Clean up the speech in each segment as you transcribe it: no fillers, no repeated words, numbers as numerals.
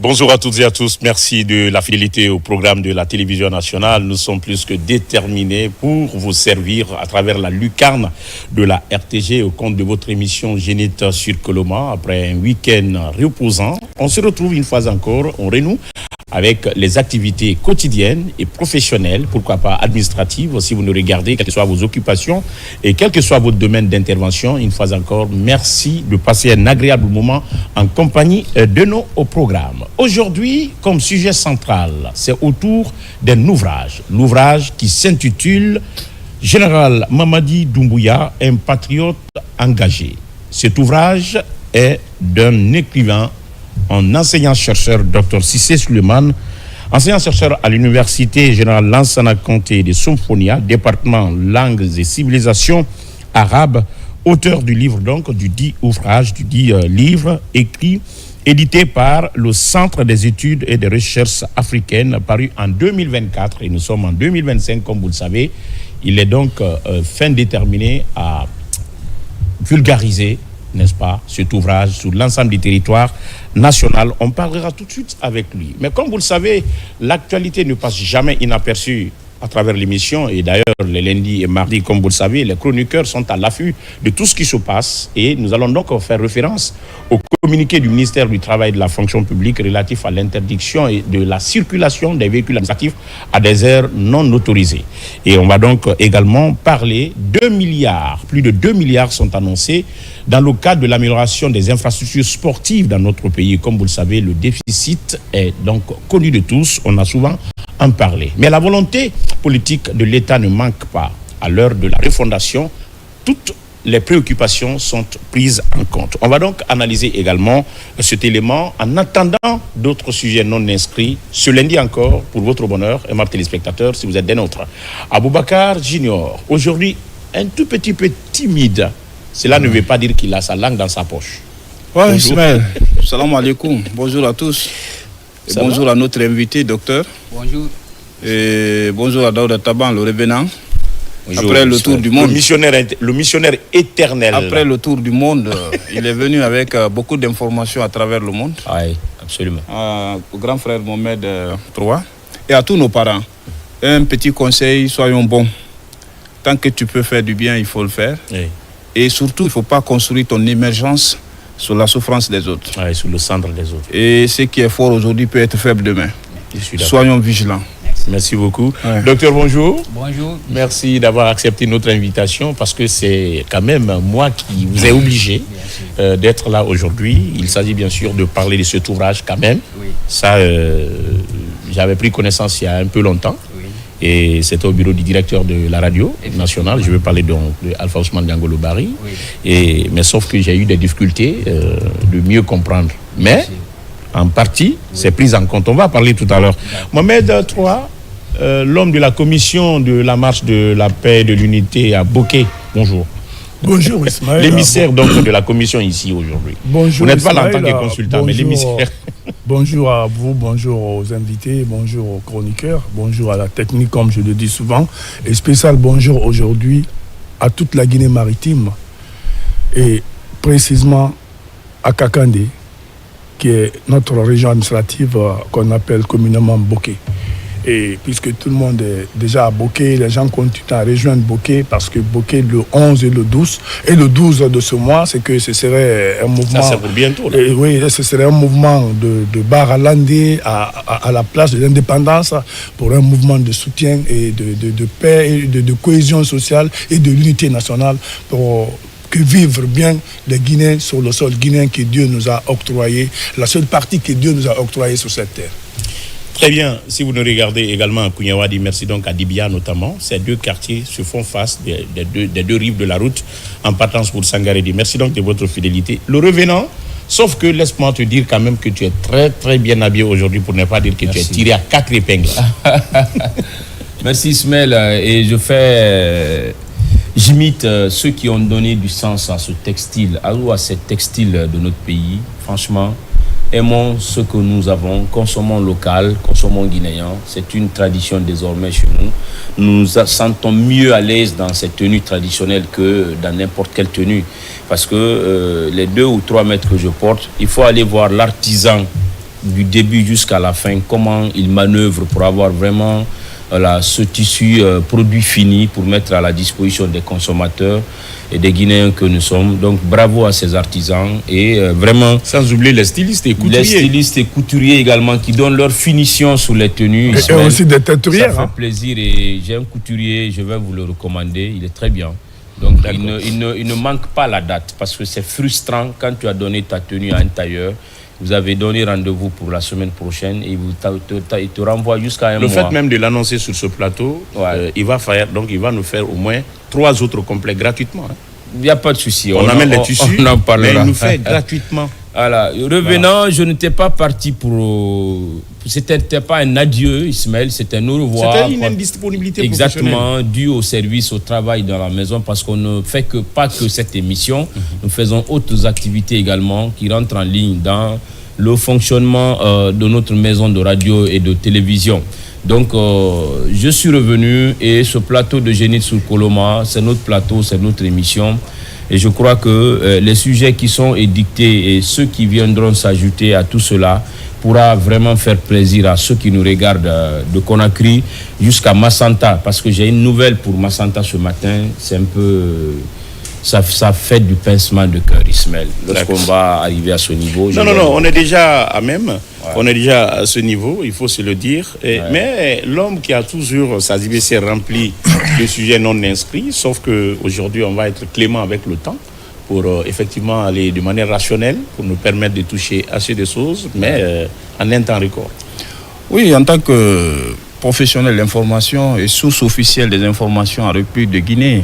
Bonjour à toutes et à tous. Merci de la fidélité au programme de la télévision nationale. Nous sommes plus que déterminés pour vous servir à travers la lucarne de la RTG au compte de votre émission Génite sur Coloma. Après un week-end reposant, on se retrouve une fois encore, on renoue avec les activités quotidiennes et professionnelles, pourquoi pas administratives, si vous nous regardez, quelles que soient vos occupations et quel que soit votre domaine d'intervention. Une fois encore, merci de passer un agréable moment en compagnie de nos programmes. Aujourd'hui, comme sujet central, c'est autour d'un ouvrage. L'ouvrage qui s'intitule « Général Mamadi Doumbouya, un patriote engagé ». Cet ouvrage est d'un écrivain, un enseignant-chercheur, Dr Cissé Suleiman, enseignant-chercheur à l'Université générale Lansana Conté de Somphonia, département langues et civilisations arabes, auteur du livre, donc, du dit ouvrage, du dit livre, édité par le Centre des études et des recherches africaines, paru en 2024, et nous sommes en 2025, comme vous le savez. Il est donc fin déterminé à vulgariser, n'est-ce pas, cet ouvrage sur l'ensemble du territoire national. On parlera tout de suite avec lui. Mais comme vous le savez, l'actualité ne passe jamais inaperçue à travers l'émission. Et d'ailleurs, les lundis et mardis, comme vous le savez, les chroniqueurs sont à l'affût de tout ce qui se passe. Et nous allons donc faire référence au communiqué du ministère du Travail et de la Fonction publique relatif à l'interdiction et de la circulation des véhicules administratifs à des aires non autorisées. Et on va donc également parler 2 milliards, plus de 2 milliards sont annoncés dans le cadre de l'amélioration des infrastructures sportives dans notre pays. Comme vous le savez, le déficit est donc connu de tous. On a souvent en parlé. Mais la volonté politique de l'État ne manque pas. À l'heure de la refondation, toutes les préoccupations sont prises en compte. On va donc analyser également cet élément en attendant d'autres sujets non inscrits. Ce lundi encore, pour votre bonheur, et mes téléspectateurs, si vous êtes des nôtres. Aboubacar Junior, aujourd'hui un tout petit peu timide. Cela ne veut pas dire qu'il a sa langue dans sa poche. Ouais, Ismaël. Salam alaikum. Bonjour à tous. Et bonjour à notre invité, docteur. Bonjour. Et bonjour à Daouda Taban, le revenant. Bonjour, après le tour du monde. Le missionnaire éternel. Après le tour du monde, il est venu avec beaucoup d'informations à travers le monde. Oui, absolument. Au grand frère Mohamed III et à tous nos parents. Un petit conseil, soyons bons. Tant que tu peux faire du bien, il faut le faire. Oui. Et surtout, il ne faut pas construire ton émergence sur la souffrance des autres. Oui, sur le centre des autres. Et ce qui est fort aujourd'hui peut être faible demain. Soyons vigilants. Merci beaucoup. Ouais. Docteur, bonjour. Bonjour. Merci d'avoir accepté notre invitation parce que c'est quand même moi qui vous ai obligé d'être là aujourd'hui. Il s'agit bien sûr de parler de cet ouvrage quand même. Oui. Ça, j'avais pris connaissance il y a un peu longtemps. Et c'était au bureau du directeur de la radio nationale. Je veux parler de Alpha Ousmane Diangolo Barry. Oui. Mais sauf que j'ai eu des difficultés de mieux comprendre. Mais en partie, c'est pris en compte. On va parler tout à l'heure. Mohamed III, l'homme de la commission de la marche de la paix et de l'unité à Bokeh. Bonjour. Bonjour Ismaël. L'émissaire donc de la commission ici aujourd'hui. Bonjour. Vous n'êtes pas là en tant que consultant, mais l'émissaire. Bonjour à vous, bonjour aux invités, bonjour aux chroniqueurs, bonjour à la technique comme je le dis souvent, et spécial bonjour aujourd'hui à toute la Guinée maritime et précisément à Kakandé, qui est notre région administrative qu'on appelle communément Bokeh. Et puisque tout le monde est déjà à Bokeh, les gens continuent à rejoindre Bokeh parce que Bokeh le 11 et le 12. Et le 12 de ce mois, c'est que ce serait un mouvement... Ça, c'est pour bientôt. Et, oui, ce serait un mouvement de Baralandé à la place de l'indépendance pour un mouvement de soutien et de paix, et de cohésion sociale et de l'unité nationale pour que vivre bien les Guinéens sur le sol guinéen que Dieu nous a octroyé, la seule partie que Dieu nous a octroyée sur cette terre. Très bien. Si vous nous regardez également à Kounyawadi, merci donc à Dibia notamment. Ces deux quartiers se font face des deux rives de la route en partance pour Sangaredi. Merci donc de votre fidélité. Le revenant, sauf que laisse-moi te dire quand même que tu es très très bien habillé aujourd'hui pour ne pas dire que tu es tiré à 4 épingles. Merci Ismaël. Et j'imite ceux qui ont donné du sens à ce textile, à cette textile de notre pays. Franchement, aimons ce que nous avons, consommons local, consommons guinéen. C'est une tradition désormais chez nous. Nous nous sentons mieux à l'aise dans cette tenue traditionnelle que dans n'importe quelle tenue. Parce que les 2 ou 3 mètres que je porte, il faut aller voir l'artisan du début jusqu'à la fin, comment il manœuvre pour avoir vraiment ce tissu produit fini pour mettre à la disposition des consommateurs et des Guinéens que nous sommes. Donc bravo à ces artisans et vraiment... Sans oublier les stylistes et couturiers. Les stylistes et couturiers également qui donnent leur finition sur les tenues. Et aussi des teinturières. Ça fait plaisir et j'ai un couturier, je vais vous le recommander, il est très bien. Donc il ne manque pas la date parce que c'est frustrant quand tu as donné ta tenue à un tailleur. Vous avez donné rendez-vous pour la semaine prochaine et il te renvoie jusqu'à un mois. Le fait même de l'annoncer sur ce plateau, il va nous faire au moins 3 autres complets gratuitement. Il n'y a pas de souci. On amène les tissus, on en parlera. Mais il nous fait gratuitement. Voilà. Revenant, je n'étais pas parti pour... C'était pas un adieu, Ismaël, c'était un au revoir. C'était une indisponibilité professionnelle. Exactement, dû au service, au travail dans la maison, parce qu'on ne fait pas que cette émission. Nous faisons autres activités également qui rentrent en ligne dans le fonctionnement de notre maison de radio et de télévision. Donc, je suis revenu et ce plateau de Zénith sur Koloma, c'est notre plateau, c'est notre émission. Et je crois que les sujets qui sont édictés et ceux qui viendront s'ajouter à tout cela pourra vraiment faire plaisir à ceux qui nous regardent de Conakry jusqu'à Massanta. Parce que j'ai une nouvelle pour Massanta ce matin. C'est un peu... Ça fait du pincement de cœur, Ismaël. Lorsqu'on va arriver à ce niveau... Non, on est déjà à même. Ouais. On est déjà à ce niveau, il faut se le dire. Mais l'homme qui a toujours sa IBC remplie de sujets non inscrits, sauf qu'aujourd'hui, on va être clément avec le temps pour effectivement aller de manière rationnelle, pour nous permettre de toucher assez de choses, mais en un temps record. Oui, en tant que professionnel de l'information et source officielle des informations en République de Guinée,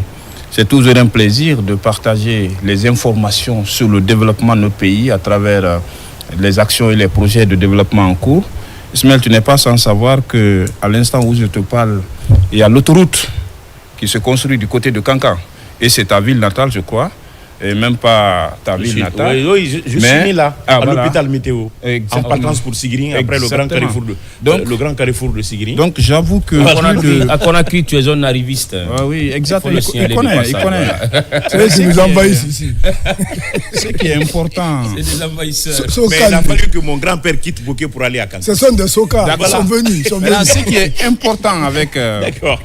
c'est toujours un plaisir de partager les informations sur le développement de notre pays à travers les actions et les projets de développement en cours. Ismaël, tu n'es pas sans savoir qu'à l'instant où je te parle, il y a l'autoroute qui se construit du côté de Kankan. Et c'est ta ville natale, je crois. Et même pas ta ville natale. Oui, je suis né là, à l'hôpital Météo, en partance pour Sigiri, après le grand carrefour de Sigiri. Donc j'avoue que... À Conakry, tu es un arriviste. Oui, exactement. Il connaît. C'est eux qui nous envahissent ici. Ce qui est important... C'est des envahisseurs. Mais il a fallu que mon grand-père quitte Bokeh pour aller à Kankan. Ce sont des Soka, ils sont venus. Ce qui est important avec... D'accord.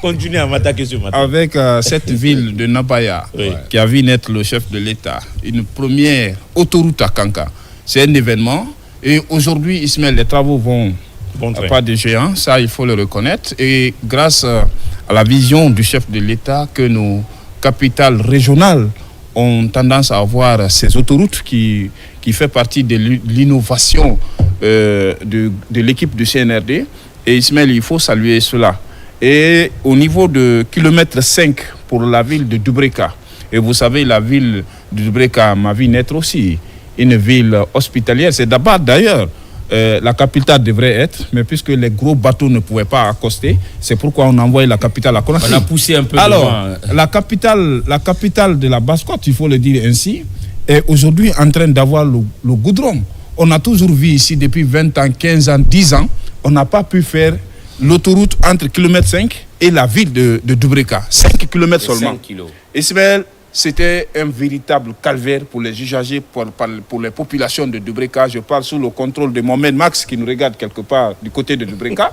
Continuez à m'attaquer ce matin. Avec cette ville de Nabaya, qui a vu naître le chef de l'État, une première autoroute à Kankan. C'est un événement. Et aujourd'hui, Ismaël, les travaux vont pas de géant, ça il faut le reconnaître. Et grâce à la vision du chef de l'État, que nos capitales régionales ont tendance à avoir ces autoroutes qui fait partie de l'innovation de l'équipe du CNRD. Et Ismaël, il faut saluer cela. Et au niveau de kilomètre 5 pour la ville de Dubreka, et vous savez, la ville de Dubreka m'a vu naître aussi, une ville hospitalière. C'est d'abord d'ailleurs, la capitale devrait être, mais puisque les gros bateaux ne pouvaient pas accoster, c'est pourquoi on a envoyé la capitale à Conakry. On a poussé un peu alors, devant. la capitale de la Basse-Côte, il faut le dire ainsi, est aujourd'hui en train d'avoir le goudron. On a toujours vu ici depuis 20 ans, 15 ans, 10 ans, on n'a pas pu faire l'autoroute entre kilomètre 5 et la ville de Dubreka. 5 km seulement. 5 kilos. Ismaël, c'était un véritable calvaire pour les usagers, pour les populations de Dubreka. Je parle sous le contrôle de Mohamed Max, qui nous regarde quelque part du côté de Dubreka,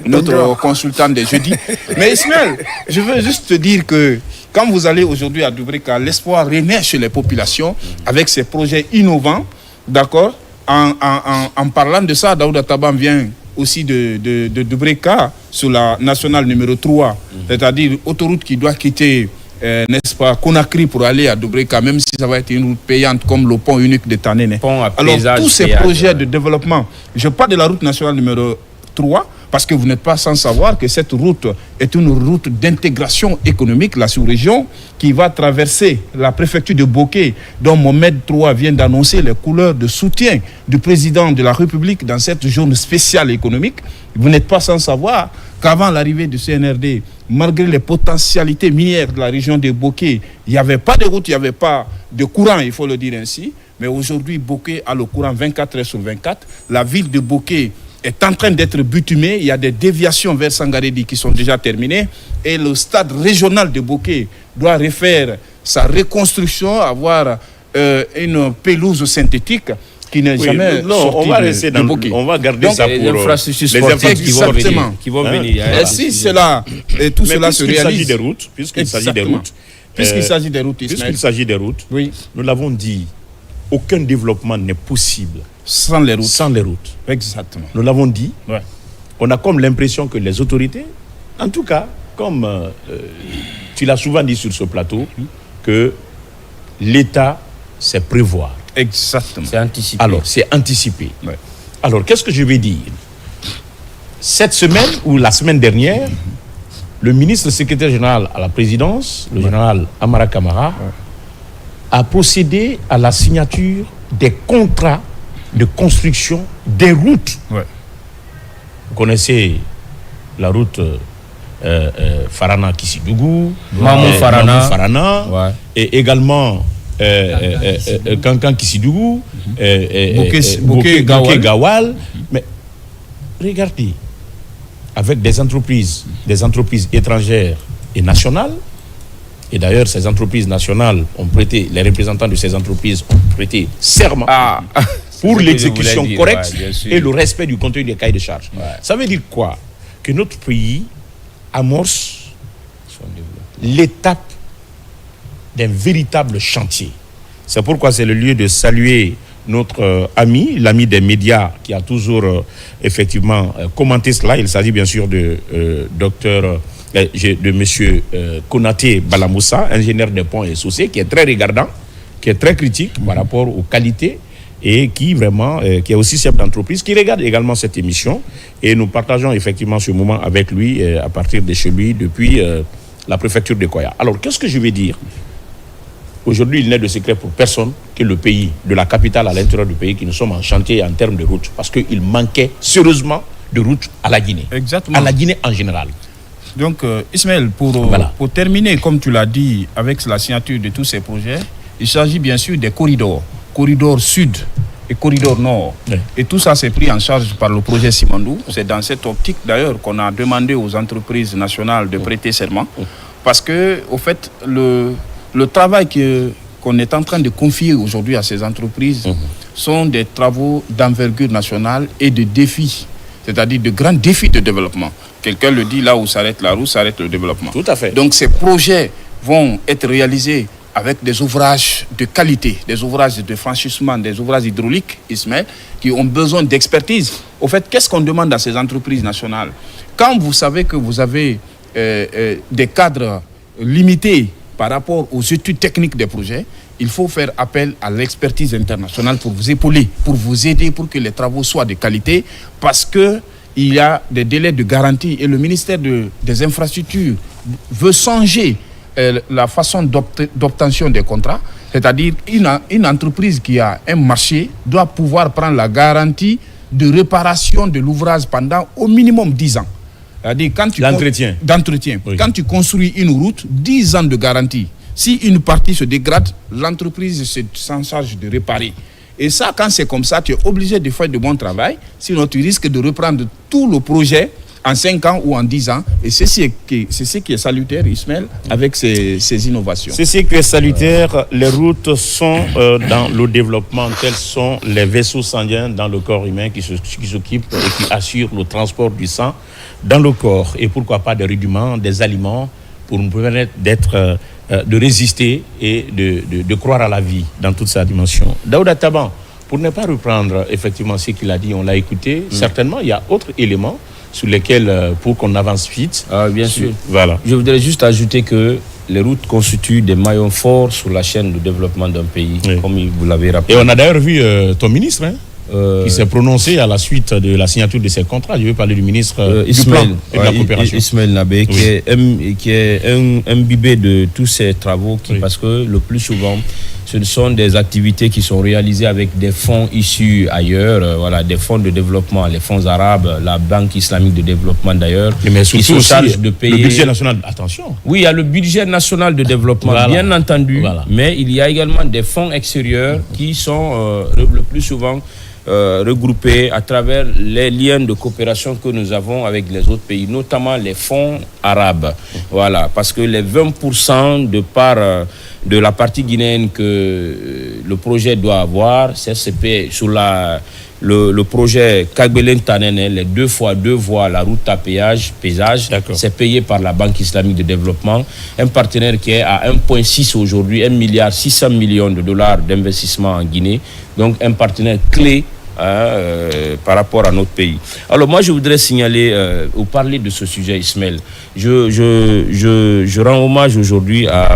notre consultant des jeudis. Mais Ismaël, je veux juste te dire que quand vous allez aujourd'hui à Dubreka, l'espoir renaît chez les populations avec ces projets innovants, d'accord. En parlant de ça, Daouda Taban vient aussi de Dubreka sur la nationale numéro 3, c'est-à-dire autoroute qui doit quitter n'est-ce pas, Conakry pour aller à Dubreka, même si ça va être une route payante comme le pont unique de Tanene. Alors tous ces projets de développement, je parle de la route nationale numéro 3, parce que vous n'êtes pas sans savoir que cette route est une route d'intégration économique, la sous-région, qui va traverser la préfecture de Bokeh, dont Mohamed III vient d'annoncer les couleurs de soutien du président de la République dans cette zone spéciale économique. Vous n'êtes pas sans savoir qu'avant l'arrivée du CNRD, malgré les potentialités minières de la région de Bokeh, il n'y avait pas de route, il n'y avait pas de courant, il faut le dire ainsi. Mais aujourd'hui, Bokeh a le courant 24 heures sur 24. La ville de Bokeh est en train d'être bitumée. Il y a des déviations vers Sangaredi qui sont déjà terminées. Et le stade régional de Bokeh doit refaire sa reconstruction, avoir une pelouse synthétique. qui n'est jamais sorti on va rester dans on va garder donc, ça pour les infrastructures sportives qui vont venir. Et si cela et tout cela se réalise, puisqu'il s'agit des routes, puisqu'il s'agit des routes, puisqu'il s'agit des routes, oui, nous l'avons dit, aucun développement n'est possible sans les routes. Sans les routes. Exactement. Nous l'avons dit. Ouais. On a comme l'impression que les autorités, en tout cas, comme tu l'as souvent dit sur ce plateau, que l'État sait prévoir. Exactement. C'est anticipé. Alors, c'est anticipé. Ouais. Alors, qu'est-ce que je vais dire? Cette semaine ou la semaine dernière, le ministre secrétaire général à la présidence, le général Amara Kamara, a procédé à la signature des contrats de construction des routes. Ouais. Vous connaissez la route Farana-Kissidougou, Mamou-Farana, ouais. Et également Kankan-Kissidougou, Bouquet-Gawal. Mais regardez, avec des entreprises étrangères et nationales, et d'ailleurs ces entreprises nationales ont prêté, les représentants de ces entreprises ont prêté serment pour l'exécution correcte et le respect du contenu des cahiers de charges. Ouais. Ça veut dire quoi? Que notre pays amorce l'étape d'un véritable chantier. C'est pourquoi c'est le lieu de saluer notre ami, l'ami des médias qui a toujours effectivement commenté cela. Il s'agit bien sûr de monsieur Konaté Balamoussa, ingénieur des ponts et chaussées, qui est très regardant, qui est très critique par rapport aux qualités et qui vraiment, qui est aussi chef d'entreprise, qui regarde également cette émission. Et nous partageons effectivement ce moment avec lui à partir de chez lui depuis la préfecture de Koya. Alors, qu'est-ce que je vais dire? Aujourd'hui, il n'est de secret pour personne que le pays, de la capitale à l'intérieur du pays, que nous sommes en chantier en termes de routes, parce qu'il manquait sérieusement de routes à la Guinée. Exactement. À la Guinée en général. Donc, Ismaël, pour terminer, comme tu l'as dit, avec la signature de tous ces projets, il s'agit bien sûr des corridors sud et corridor nord. Oui. Et tout ça, c'est pris en charge par le projet Simandou. C'est dans cette optique, d'ailleurs, qu'on a demandé aux entreprises nationales de prêter serment. Parce que, au fait, le travail qu'on est en train de confier aujourd'hui à ces entreprises sont des travaux d'envergure nationale et de défis, c'est-à-dire de grands défis de développement. Quelqu'un le dit, là où s'arrête la roue, s'arrête le développement. Tout à fait. Donc ces projets vont être réalisés avec des ouvrages de qualité, des ouvrages de franchissement, des ouvrages hydrauliques, Ismaël, qui ont besoin d'expertise. Au fait, qu'est-ce qu'on demande à ces entreprises nationales? Quand vous savez que vous avez des cadres limités par rapport aux études techniques des projets, il faut faire appel à l'expertise internationale pour vous épauler, pour vous aider, pour que les travaux soient de qualité, parce qu'il y a des délais de garantie et le ministère des Infrastructures veut changer la façon d'obtention des contrats, c'est-à-dire une entreprise qui a un marché doit pouvoir prendre la garantie de réparation de l'ouvrage pendant au minimum 10 ans. C'est-à-dire d'entretien. Oui. Quand tu construis une route, 10 ans de garantie. Si une partie se dégrade, l'entreprise s'en charge de réparer. Et ça, quand c'est comme ça, tu es obligé de faire de bon travail, sinon tu risques de reprendre tout le projet en 5 ans ou en 10 ans. Et c'est ce qui est salutaire, Ismaël, avec ces innovations. C'est ce qui est salutaire. Les routes sont dans le développement, tels sont les vaisseaux sanguins dans le corps humain qui s'occupent et qui assurent le transport du sang dans le corps. Et pourquoi pas des rudiments, des aliments pour nous permettre de résister et de croire à la vie dans toute sa dimension. Daouda Taban, pour ne pas reprendre effectivement ce qu'il a dit, on l'a écouté, certainement il y a d'autres éléments sur lesquels, pour qu'on avance vite. Bien sûr. Voilà. Je voudrais juste ajouter que les routes constituent des maillons forts sur la chaîne de développement d'un pays, comme vous l'avez rappelé. Et on a d'ailleurs vu ton ministre, qui s'est prononcé à la suite de la signature de ces contrats. Je veux parler du ministre du plan et de la coopération. Ismaël Nabé, qui est imbibé de tous ces travaux, parce que le plus souvent, ce sont des activités qui sont réalisées avec des fonds issus ailleurs, des fonds de développement, les fonds arabes, la Banque islamique de développement d'ailleurs, qui se chargent de payer le budget national. Attention. Oui, il y a le budget national de développement, bien entendu, mais il y a également des fonds extérieurs qui sont le plus souvent regroupés à travers les liens de coopération que nous avons avec les autres pays, notamment les fonds arabes. Voilà, parce que les 20% de part de la partie guinéenne que le projet doit avoir, CRCP, sur le projet Kagbelen-Tanene, les 2x2 voies, la route à péage, c'est payé par la Banque islamique de développement, un partenaire qui est à 1,6 aujourd'hui, 1,6 milliard de dollars d'investissement en Guinée, donc un partenaire clé par rapport à notre pays. Alors moi je voudrais signaler ou parler de ce sujet, Ismaël. Je rends hommage aujourd'hui à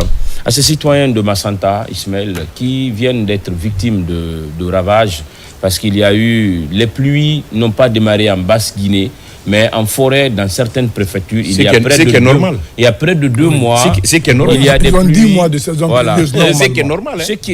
ces citoyens de Massanta, Ismaël, qui viennent d'être victimes de ravages, parce qu'il y a eu, les pluies n'ont pas démarré en Basse-Guinée, mais en forêt, dans certaines préfectures, il y a près de 2 mois. C'est qui est normal. Il y a des pluies, 10 mois de saison pluvieuse. C'est qui est normal. Ce qui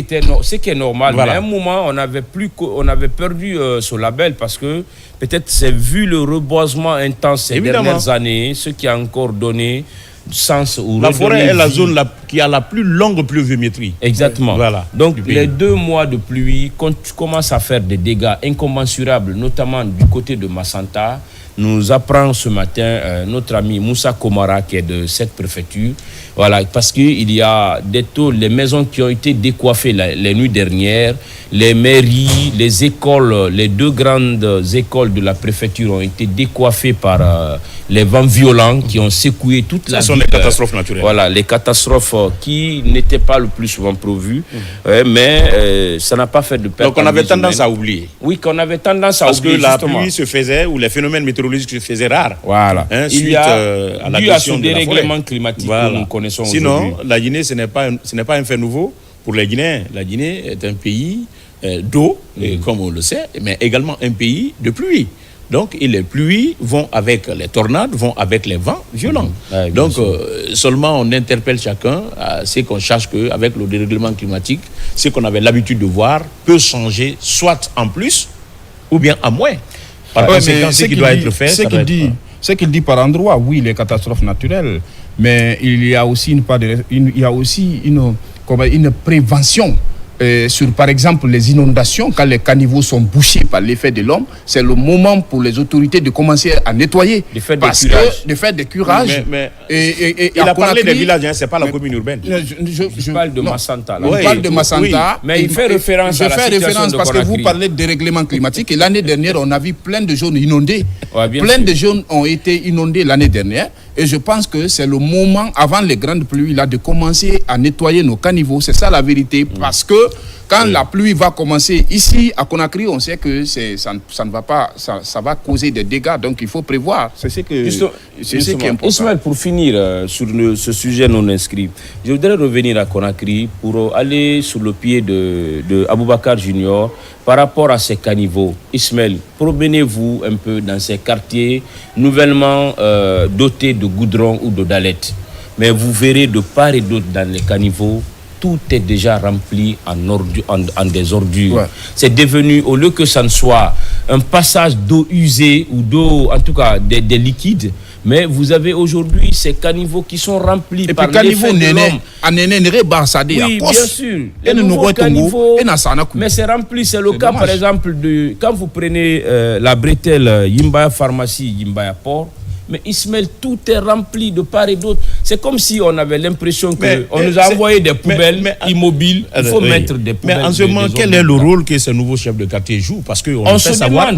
est normal. Voilà. Mais à un moment, on avait perdu ce label, parce que peut-être c'est vu le reboisement intense ces dernières années, ce qui a encore donné sens ou la forêt est la zone qui a la plus longue pluviométrie. Exactement. Voilà. Donc les 2 mois de pluie, quand tu commences à faire des dégâts incommensurables, notamment du côté de Massanta, nous apprend ce matin notre ami Moussa Komara, qui est de cette préfecture. Voilà, parce qu'il y a des taux, les maisons qui ont été décoiffées les nuits dernières, les mairies, les écoles, les 2 grandes écoles de la préfecture ont été décoiffées par les vents violents qui ont secoué toute la ville. Ce sont des catastrophes naturelles. Voilà, les catastrophes qui n'étaient pas le plus souvent prévues, mais ça n'a pas fait de perte. Donc on avait tendance à oublier. Oui, qu'on avait tendance à oublier. Parce que la pluie se faisait, ou les phénomènes météorologiques se faisaient rares. Voilà. Il y a à la question de dérèglement climatique que nous connaissons aujourd'hui. Sinon, la Guinée, ce n'est pas un fait nouveau pour les Guinéens. La Guinée est un pays d'eau, comme on le sait, mais également un pays de pluie. Donc, et les pluies vont avec les tornades, vont avec les vents violents. Donc, seulement on interpelle chacun à ce qu'on cherche qu'avec le dérèglement climatique, ce qu'on avait l'habitude de voir peut changer soit en plus ou bien en moins. Par conséquent, ce qui doit être fait, ce qu'il dit par endroit, oui, les catastrophes naturelles, mais il y a aussi une prévention. Sur par exemple les inondations, quand les caniveaux sont bouchés par l'effet de l'homme, c'est le moment pour les autorités de commencer à nettoyer, de faire des curages. Mais il a parlé des villages, c'est pas la commune urbaine. Je parle de Massanta. On parle de Massanta, mais il fait référence à la situation de parce que vous parlez de dérèglement climatique, et l'année dernière on a vu plein de zones inondées. Plein de zones ont été inondées l'année dernière, et je pense que c'est le moment, avant les grandes pluies, là, de commencer à nettoyer nos caniveaux. C'est ça la vérité, parce que quand la pluie va commencer ici à Conakry, on sait que ça ne va pas, ça va causer des dégâts, donc il faut prévoir. C'est ce qui est important. Ismaël, pour finir sur ce sujet non inscrit, je voudrais revenir à Conakry pour aller sous le pied de Aboubacar Junior par rapport à ces caniveaux. Ismaël, promenez-vous un peu dans ces quartiers nouvellement dotés de goudron ou de dalettes, mais vous verrez de part et d'autre dans les caniveaux, tout est déjà rempli en des ordures. Ouais. C'est devenu, au lieu que ça ne soit un passage d'eau usée ou d'eau, en tout cas des liquides, mais vous avez aujourd'hui ces caniveaux qui sont remplis par l'effet de l'homme. Oui, bien sûr. Les nouveaux caniveaux, mais c'est rempli. C'est le cas, dommage. Par exemple, quand vous prenez la bretelle Yimbaya Pharmacie, Yimbaya Port, mais Ismaël, tout est rempli de part et d'autre. C'est comme si on avait l'impression qu'on nous a envoyé des poubelles immobiles. Il faut mettre des poubelles. Mais en ce moment, quel est le rôle que ces nouveaux chefs de quartier jouent? Parce qu'on nous fait savoir.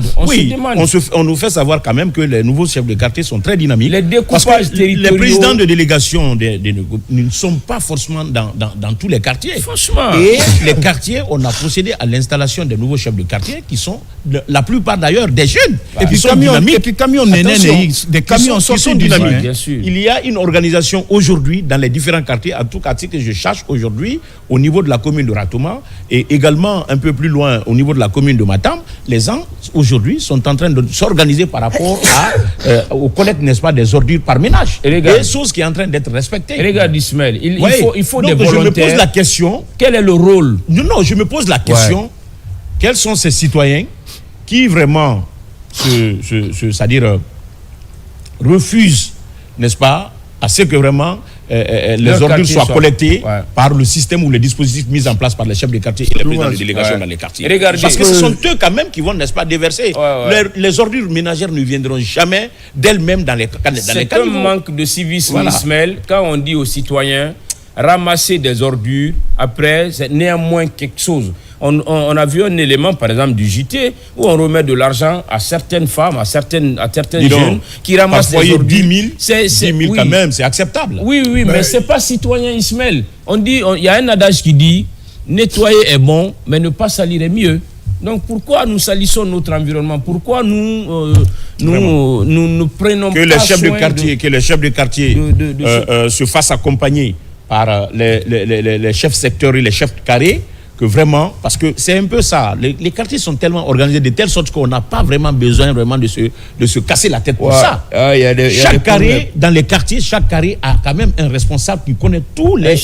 On nous fait savoir quand même que les nouveaux chefs de quartier sont très dynamiques. Les découpages territoriaux. Les présidents de délégation ne sont pas forcément dans tous les quartiers. Franchement. Et les quartiers, on a procédé à l'installation des nouveaux chefs de quartier qui sont la plupart d'ailleurs des jeunes. Et puis camions des camions sont dynamiques. Bien sûr. Il y a une organisation aujourd'hui dans les différents quartiers, en tout quartier que je cherche aujourd'hui, au niveau de la commune de Ratouma et également un peu plus loin au niveau de la commune de Matam. Les gens aujourd'hui sont en train de s'organiser par rapport aux collectes, n'est-ce pas, des ordures par ménage. Et chose qui est en train d'être respectée. Regarde Ismaël, il faut des volontaires. Je me pose la question. Quel est le rôle? Non, je me pose la question. Quels sont ces citoyens qui vraiment c'est-à-dire refusent, n'est-ce pas, à ce que vraiment les ordures soient collectées par le système ou les dispositifs mis en place par les chefs de quartier et les présidents de délégation dans les quartiers. Parce que ce sont eux quand même qui vont, n'est-ce pas, déverser. Les ordures ménagères ne viendront jamais d'elles-mêmes dans les caniveaux. C'est un manque de civisme, Ismaël, quand on dit aux citoyens ramasser des ordures, après c'est néanmoins quelque chose. On a vu un élément, par exemple, du JT, où on remet de l'argent à certaines femmes, à certains jeunes qui ramassent des ordures. 10 000 quand même, c'est acceptable. Oui, mais c'est pas citoyen, Ismaël. On dit, il y a un adage qui dit, nettoyer est bon, mais ne pas salir est mieux. Donc pourquoi nous salissons notre environnement? Pourquoi nous prenons que les chefs de quartier se fassent accompagner par les chefs secteurs et les chefs carrés, que vraiment, parce que c'est un peu ça, les quartiers sont tellement organisés de telle sorte qu'on n'a pas vraiment besoin vraiment de se casser la tête pour ça. Chaque carré, dans les quartiers, chaque carré a quand même un responsable qui connaît tous les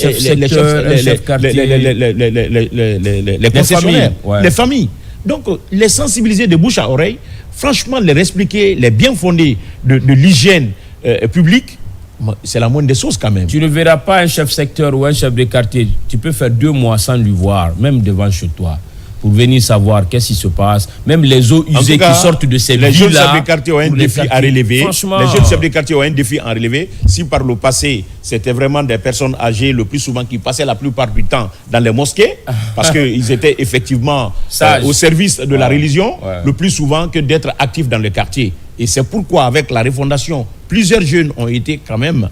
concessionnaires, les familles. Donc, les sensibiliser de bouche à oreille, franchement, leur expliquer les bien fondés de l'hygiène publique, c'est la moindre des choses quand même. Tu ne verras pas un chef secteur ou un chef de quartier. Tu peux faire 2 mois sans lui voir, même devant chez toi, pour venir savoir qu'est-ce qui se passe. Même les eaux usées qui sortent de ces villes-là. Les jeunes chefs de quartier ont un défi à relever. Les jeunes chefs de quartier ont un défi à relever. Si par le passé, c'était vraiment des personnes âgées, le plus souvent, qui passaient la plupart du temps dans les mosquées, parce qu'ils étaient effectivement au service de la religion, le plus souvent que d'être actifs dans le quartier. Et c'est pourquoi, avec la refondation, plusieurs jeunes ont été quand même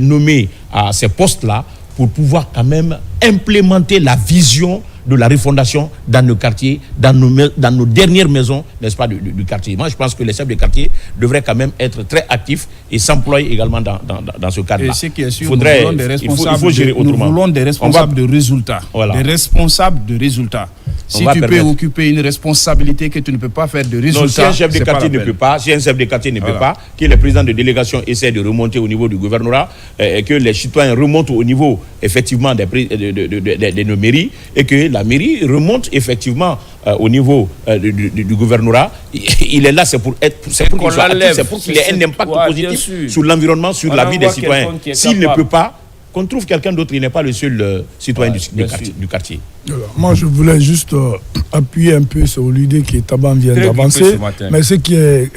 nommés à ces postes-là pour pouvoir quand même implémenter la vision de la refondation dans nos quartiers, dans nos dernières maisons, n'est-ce pas, du quartier. Moi, je pense que les chefs de quartier devraient quand même être très actifs et s'employer également dans ce cadre-là. Et ce qui est sûr, il faut gérer autrement. Nous voulons des responsables de résultats. Des responsables de résultats. Si tu peux occuper une responsabilité que tu ne peux pas faire de résultats, non, si un chef de quartier ne peut pas, que les présidents de délégation essaient de remonter au niveau du gouvernorat, et que les citoyens remontent au niveau, effectivement, de nos mairies, et que la mairie remonte effectivement au niveau du gouvernorat. Il est là, c'est pour qu'il ait un impact positif sur l'environnement, sur la vie des citoyens. S'il ne peut pas, qu'on trouve quelqu'un d'autre, il n'est pas le seul citoyen du quartier. Alors, moi, je voulais juste appuyer un peu sur l'idée que Taban vient d'avancer. Mais ce qui est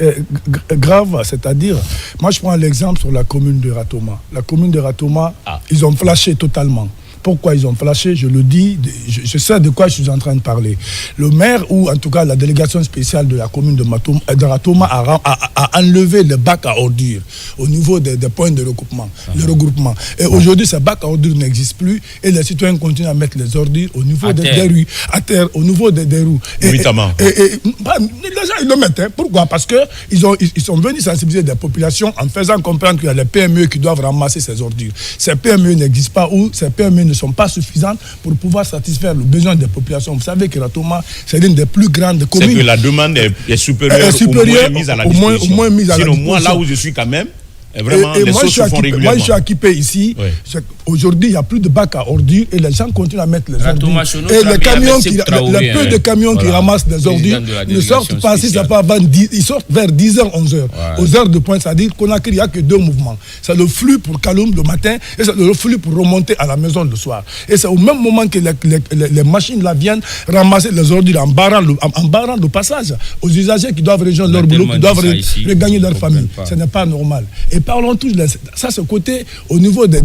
grave, c'est-à-dire, moi, je prends l'exemple sur la commune de Ratoma. La commune de Ratoma, ils ont flashé totalement. Pourquoi ils ont flashé? Je le dis, je sais de quoi je suis en train de parler. Le maire, ou en tout cas la délégation spéciale de la commune de Ratoma a enlevé le bac à ordures au niveau des points de regroupement. Le regroupement. Et aujourd'hui, ce bac à ordures n'existe plus et les citoyens continuent à mettre les ordures au niveau des rues, à terre, au niveau des roues. Évidemment. Les gens, ils le mettent. Pourquoi? Parce qu'ils sont venus sensibiliser des populations en faisant comprendre qu'il y a les PME qui doivent ramasser ces ordures. Ces PME n'existent pas, ou ces PME ne sont pas suffisantes pour pouvoir satisfaire le besoin des populations. Vous savez que Ratoma, c'est l'une des plus grandes communes. C'est que la demande est supérieure, au moins mise à la disposition. Au moins mise à la disposition. Sinon, moi, là où je suis quand même, vraiment, les choses se font régulièrement. Moi, je suis équipé ici. Oui. Aujourd'hui, il n'y a plus de bac à ordures et les gens continuent à mettre les ordures. Et les camions, le peu de camions qui ramassent des ordures ne sortent pas si ça part avant 10, ils sortent vers 10h, 11h. Aux heures de pointe, c'est-à-dire qu'on a qu'il n'y a que 2 mouvements. C'est le flux pour Kaloum le matin et c'est le flux pour remonter à la maison le soir. Et c'est au même moment que les machines là viennent ramasser les ordures en barrant le passage aux usagers qui doivent rejoindre leur boulot, qui doivent regagner leur famille. Ce n'est pas normal. Et parlons tous de ça, c'est côté au niveau des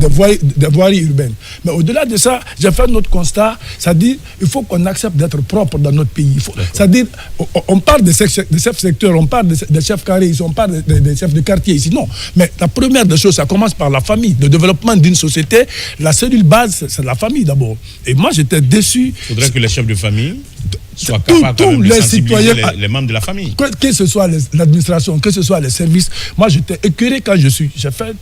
voiries urbaines. Mais au-delà de ça, j'ai fait notre constat, c'est-à-dire il faut qu'on accepte d'être propre dans notre pays. C'est-à-dire, on parle des chefs secteurs, on parle des chefs carrés ici, on parle des chefs de quartier ici. Non, mais la première des choses, ça commence par la famille. Le développement d'une société, la cellule base, c'est la famille d'abord. Et moi, j'étais déçu. Il faudrait que les chefs de famille soient capables de sensibiliser les membres de la famille. Que ce soit l'administration, que ce soit les services. Moi, j'étais écœuré quand j'ai fait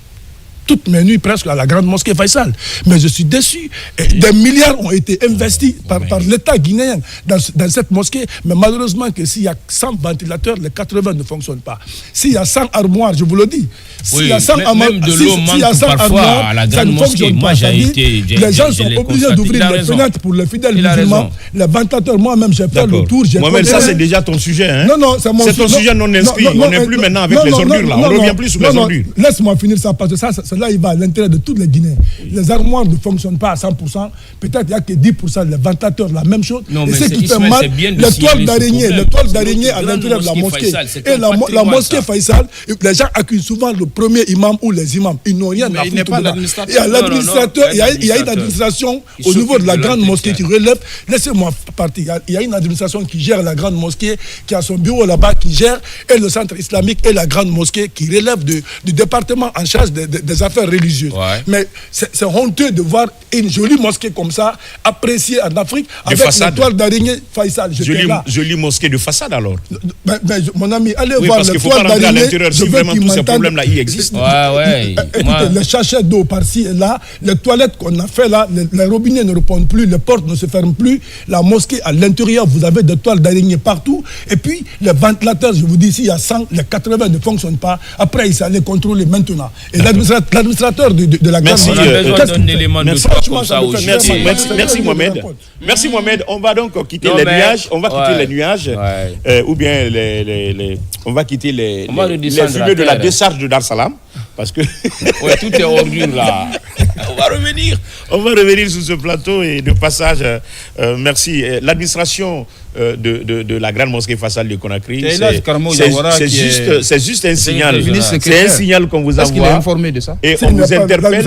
toutes mes nuits presque à la grande mosquée Faisal. Mais je suis déçu. Et des milliards ont été investis par l'État guinéen dans cette mosquée. Mais malheureusement, que s'il y a 100 ventilateurs, les 80 ne fonctionnent pas. S'il y a 100 armoires, je vous le dis. S'il y a 100 armoires, à la grande mosquée. Moi, les gens sont obligés d'ouvrir les fenêtres pour les fidèles musulmans. Les ventilateurs, moi-même, j'ai fait le tour. Moi-même, ça, c'est déjà ton sujet. Hein? Non, c'est mon sujet. C'est ton sujet non inscrit. On n'est plus maintenant avec les ordures là. On ne revient plus sur les ordures. Laisse-moi finir ça parce que ça, cela il va à l'intérieur de tous les Guinéens. Les armoires ne fonctionnent pas à 100%. Peut-être il n'y a que 10%. Les ventilateurs, la même chose. Non, et mais ce qui fait mal, les toiles d'araignée à l'intérieur de la mosquée. Et la mosquée Faisal, les gens accusent souvent le premier imam ou les imams. Ils n'ont rien à foutre dedans. Il y a l'administrateur, il y a une administration au niveau de la grande mosquée qui relève. Laissez-moi partir. Il y a une administration qui gère la grande mosquée, qui a son bureau là-bas, qui gère, et le centre islamique et la grande mosquée qui relève du département en charge des affaires religieuses. Ouais. Mais c'est honteux de voir une jolie mosquée comme ça, appréciée en Afrique, avec une toile d'araignée Faisal. Jolie mosquée de façade alors. Mon ami, allez voir la toile d'araignée. Si vraiment tous ces problèmes-là y existent. Écoutez, les sachets d'eau par-ci et là, les toilettes qu'on a fait là, les robinets ne répondent plus, les portes ne se ferment plus. La mosquée, à l'intérieur, vous avez des toiles d'araignée partout. Et puis, les ventilateurs, je vous dis, s'il y a 100, les 80 ne fonctionnent pas. Après, il s'allait contrôler maintenant. Et l'administrateur de la grande Merci Mohamed. Merci Mohamed. On va donc quitter les nuages. On va quitter les nuages. Ou bien on va quitter les fumées de la décharge de Dar Salam. Parce que tout est ordure là. On va revenir sur ce plateau et de passage. Merci. L'administration de la grande mosquée Faisal de Conakry, c'est juste un signal. C'est un signal qu'on vous envoie. Est-ce qu'il est informé de ça? Et on vous interpelle.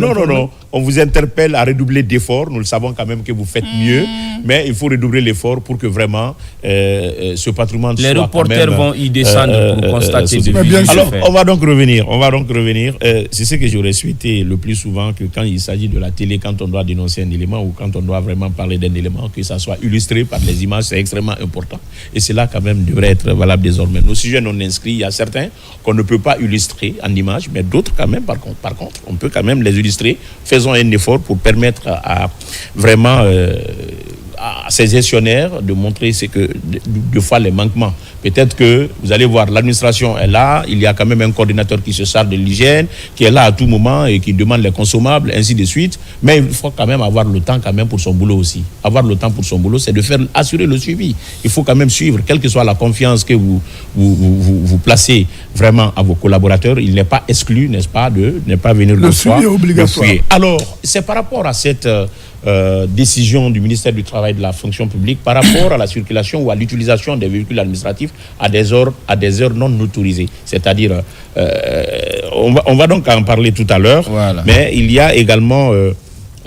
Non. On vous interpelle à redoubler d'efforts. Nous le savons quand même que vous faites mieux, mais il faut redoubler l'effort pour que vraiment ce patrimoine soit. Les reporters vont y descendre pour constater. Alors, on va donc revenir. C'est ce que j'aurais souhaité le plus souvent, que quand il s'agit de la télé, quand on doit dénoncer un élément ou quand on doit vraiment parler d'un élément, que ça soit illustré par les images, c'est extrêmement important. Et cela quand même devrait être valable désormais. Nos sujets non inscrits, il y a certains qu'on ne peut pas illustrer en images, mais d'autres quand même, par contre, on peut quand même les illustrer. Faisons un effort pour permettre à vraiment à ces gestionnaires de montrer deux fois les manquements. Peut-être que vous allez voir, l'administration est là, il y a quand même un coordinateur qui se charge de l'hygiène, qui est là à tout moment et qui demande les consommables, ainsi de suite. Mais il faut quand même avoir le temps quand même pour son boulot aussi. Avoir le temps pour son boulot, c'est de assurer le suivi. Il faut quand même suivre, quelle que soit la confiance que vous placez vraiment à vos collaborateurs. Il n'est pas exclu, n'est-ce pas, de ne pas venir le soir. Le suivi est obligatoire. Alors, c'est par rapport à cette décision du ministère du Travail et de la Fonction publique par rapport à la circulation ou à l'utilisation des véhicules administratifs à des heures non autorisées. C'est-à-dire, on va donc en parler tout à l'heure, mais il y a également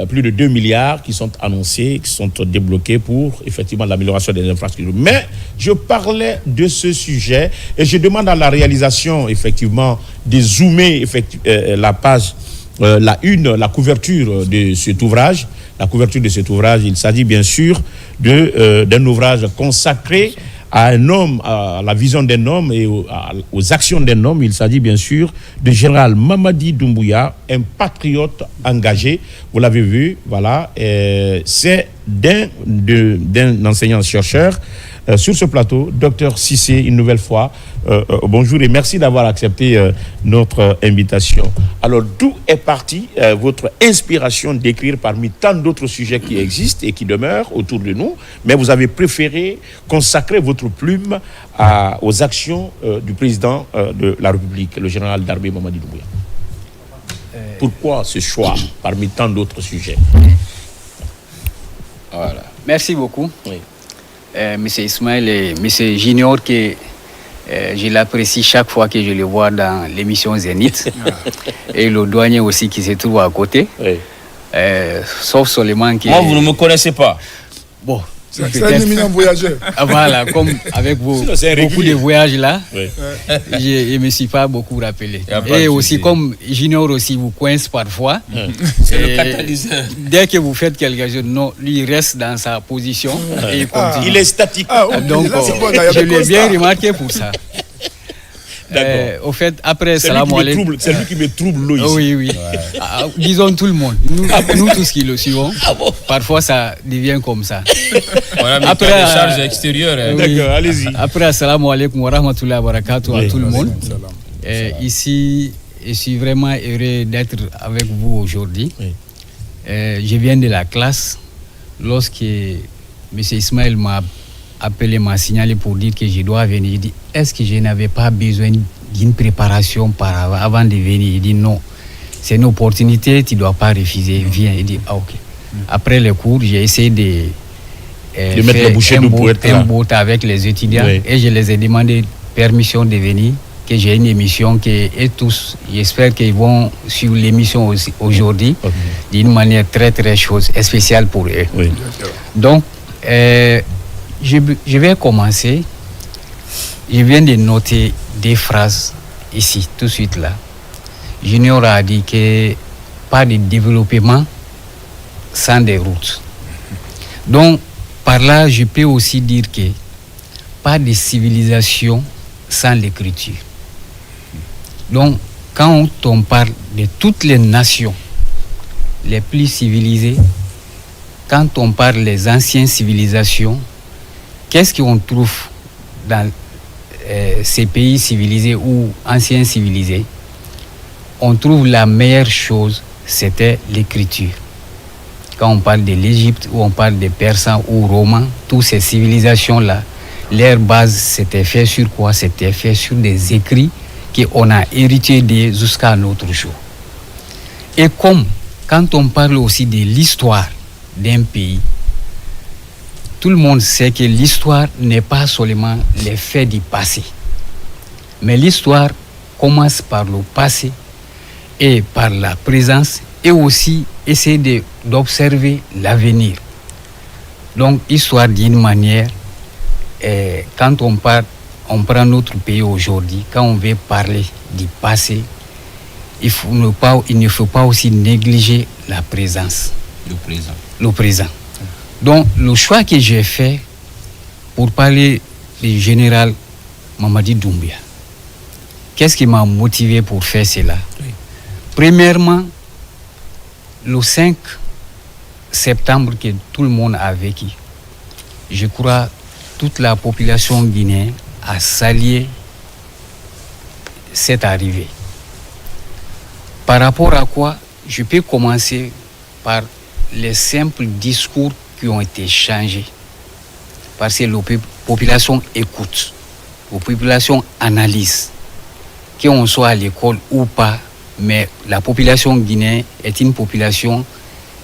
plus de 2 milliards qui sont annoncés, qui sont débloqués pour effectivement l'amélioration des infrastructures. Mais je parlais de ce sujet et je demande à la réalisation effectivement de zoomer la page, la couverture de cet ouvrage. La couverture de cet ouvrage, il s'agit bien sûr d'un ouvrage consacré à un homme, à la vision d'un homme et aux actions d'un homme. Il s'agit bien sûr du général Mamadi Doumbouya, un patriote engagé. Vous l'avez vu, voilà. C'est d'un enseignant-chercheur. Sur ce plateau, Dr Cissé, une nouvelle fois, bonjour et merci d'avoir accepté notre invitation. Alors, d'où est partie votre inspiration d'écrire parmi tant d'autres sujets qui existent et qui demeurent autour de nous, mais vous avez préféré consacrer votre plume aux actions du président de la République, le général d'armée Mamadi Doumbouya? Pourquoi ce choix parmi tant d'autres sujets? Voilà. Merci beaucoup. Oui. Monsieur Ismaël et Monsieur Junior, que je l'apprécie chaque fois que je le vois dans l'émission Zénith. Et le douanier aussi qui se trouve à côté. Oui. Sauf seulement que... Moi, vous ne me connaissez pas. Bon. C'est un éminent voyageur. Voilà, comme avec beaucoup de voyages là, oui. Je ne me suis pas beaucoup rappelé. Et aussi, comme Junior aussi vous coince parfois. C'est le catalyseur. Dès que vous faites quelque chose, non, lui reste dans sa position et continue. Il est statique. Donc, je l'ai bien remarqué pour ça. Au fait, après, salam alaikum. C'est lui qui me trouble l'eau ici. Oui. Ouais. Disons tout le monde. Nous tous qui le suivons, parfois ça devient comme ça. Voilà, mais après, des charges extérieures. Oui. D'accord, allez-y. Après, salam alaikum wa rahmatullahi wa barakatuh à tout le monde. Ici, je suis vraiment heureux d'être avec vous aujourd'hui. Oui. Je viens de la classe. Lorsque M. Ismaël m'a appelé, m'a signalé pour dire que je dois venir. Il dit, est-ce que je n'avais pas besoin d'une préparation avant de venir? Il dit non. c'est une opportunité, tu ne dois pas refuser, viens. Il dit, ah ok. Après le cours, j'ai essayé de mettre la bouchée d'eau pour être là. Un bout avec les étudiants, oui. Et je les ai demandé permission de venir, que j'ai une émission, et tous, j'espère qu'ils vont suivre l'émission aussi aujourd'hui, d'une manière très très spéciale pour eux. Oui. Donc, je vais commencer. Je viens de noter des phrases ici, tout de suite là. Junior a dit que pas de développement sans des routes. Donc, par là, je peux aussi dire que pas de civilisation sans l'écriture. Donc, quand on parle de toutes les nations les plus civilisées, quand on parle des anciennes civilisations, qu'est-ce qu'on trouve dans ces pays civilisés ou anciens civilisés? On trouve la meilleure chose, c'était l'écriture. Quand on parle de l'Égypte, ou on parle des Persans ou Romains, toutes ces civilisations-là, leur base, c'était fait sur quoi? C'était fait sur des écrits qu'on a hérités jusqu'à notre jour. Et comme, quand on parle aussi de l'histoire d'un pays, tout le monde sait que l'histoire n'est pas seulement les faits du passé. Mais l'histoire commence par le passé et par la présence et aussi essayer d'observer l'avenir. Donc, histoire d'une manière, quand on prend notre pays aujourd'hui, quand on veut parler du passé, il ne faut pas aussi négliger la présence. Le présent. Donc, le choix que j'ai fait pour parler du général Mamadi Doumbouya, qu'est-ce qui m'a motivé pour faire cela? Oui. Premièrement, le 5 septembre que tout le monde a vécu, je crois toute la population guinéenne a salué cette arrivée. Par rapport à quoi, je peux commencer par les simples discours qui ont été changés. Parce que la population écoute, la population analyse. Qu'on soit à l'école ou pas, mais la population guinéenne est une population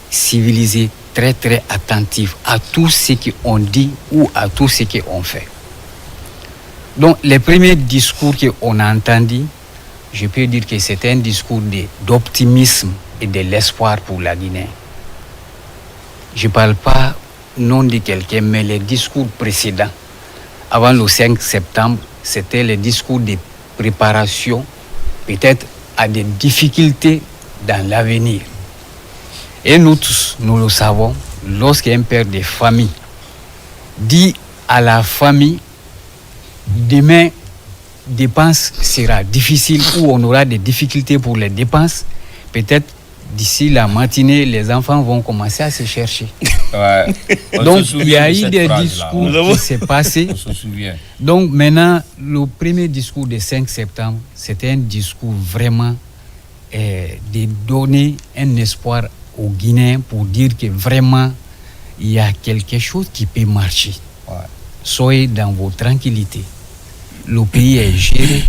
civilisée, très très attentive à tout ce qu'on dit ou à tout ce qu'on fait. Donc les premiers discours qu'on a entendus, je peux dire que c'était un discours d'optimisme et de l'espoir pour la Guinée. Je ne parle pas nom de quelqu'un, mais les discours précédents, avant le 5 septembre, c'était les discours de préparation, peut-être à des difficultés dans l'avenir. Et nous tous, nous le savons, lorsqu'un père de famille dit à la famille, demain, dépenses sera difficile ou on aura des difficultés pour les dépenses, peut-être d'ici la matinée, les enfants vont commencer à se chercher. Ouais. Donc, il y a eu des discours qui s'est passé. On se souvient. Donc, maintenant, le premier discours du 5 septembre, c'était un discours vraiment de donner un espoir aux Guinéens pour dire que vraiment, il y a quelque chose qui peut marcher. Ouais. Soyez dans vos tranquillités. Le pays est géré,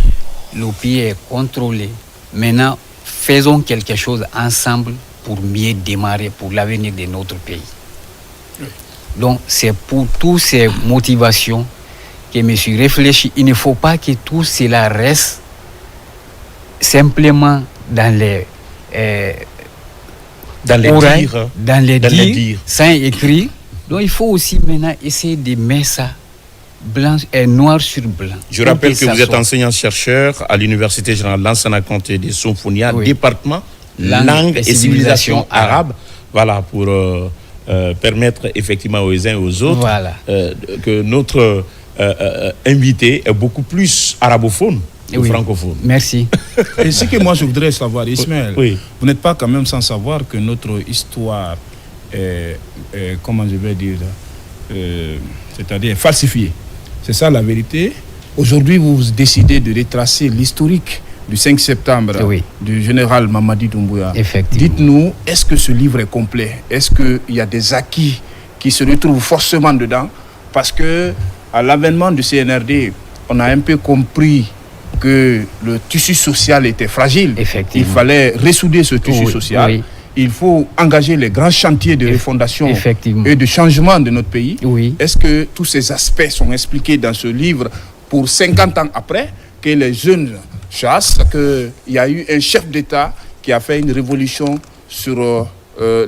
le pays est contrôlé. Maintenant, faisons quelque chose ensemble pour mieux démarrer pour l'avenir de notre pays. Donc, c'est pour toutes ces motivations que je me suis réfléchi. Il ne faut pas que tout cela reste simplement dans les oreilles, dans les dires, sans écrire. Donc, il faut aussi maintenant essayer de mettre ça blanc et noir sur blanc. Je rappelle que vous êtes enseignant-chercheur à l'Université générale Lansana Conté de Somphonia, oui. Département langue et civilisation arabe. Voilà, pour permettre effectivement aux uns et aux autres voilà. Que notre invité est beaucoup plus arabophone que francophone. Merci. Et ce que moi je voudrais savoir, Ismaël, oui. Vous n'êtes pas quand même sans savoir que notre histoire est comment je vais dire, c'est-à-dire falsifiée. C'est ça la vérité. Aujourd'hui, vous décidez de retracer l'historique du 5 septembre du général Mamadi Doumbouya. Dites-nous, est-ce que ce livre est complet? Est-ce qu'il y a des acquis qui se retrouvent forcément dedans? Parce que à l'avènement du CNRD, on a un peu compris que le tissu social était fragile. Effectivement. Il fallait ressouder ce tissu social. Oui. Il faut engager les grands chantiers de refondation et de changement de notre pays. Oui. Est-ce que tous ces aspects sont expliqués dans ce livre pour 50 ans après que les jeunes chassent, qu'il y a eu un chef d'État qui a fait une révolution sur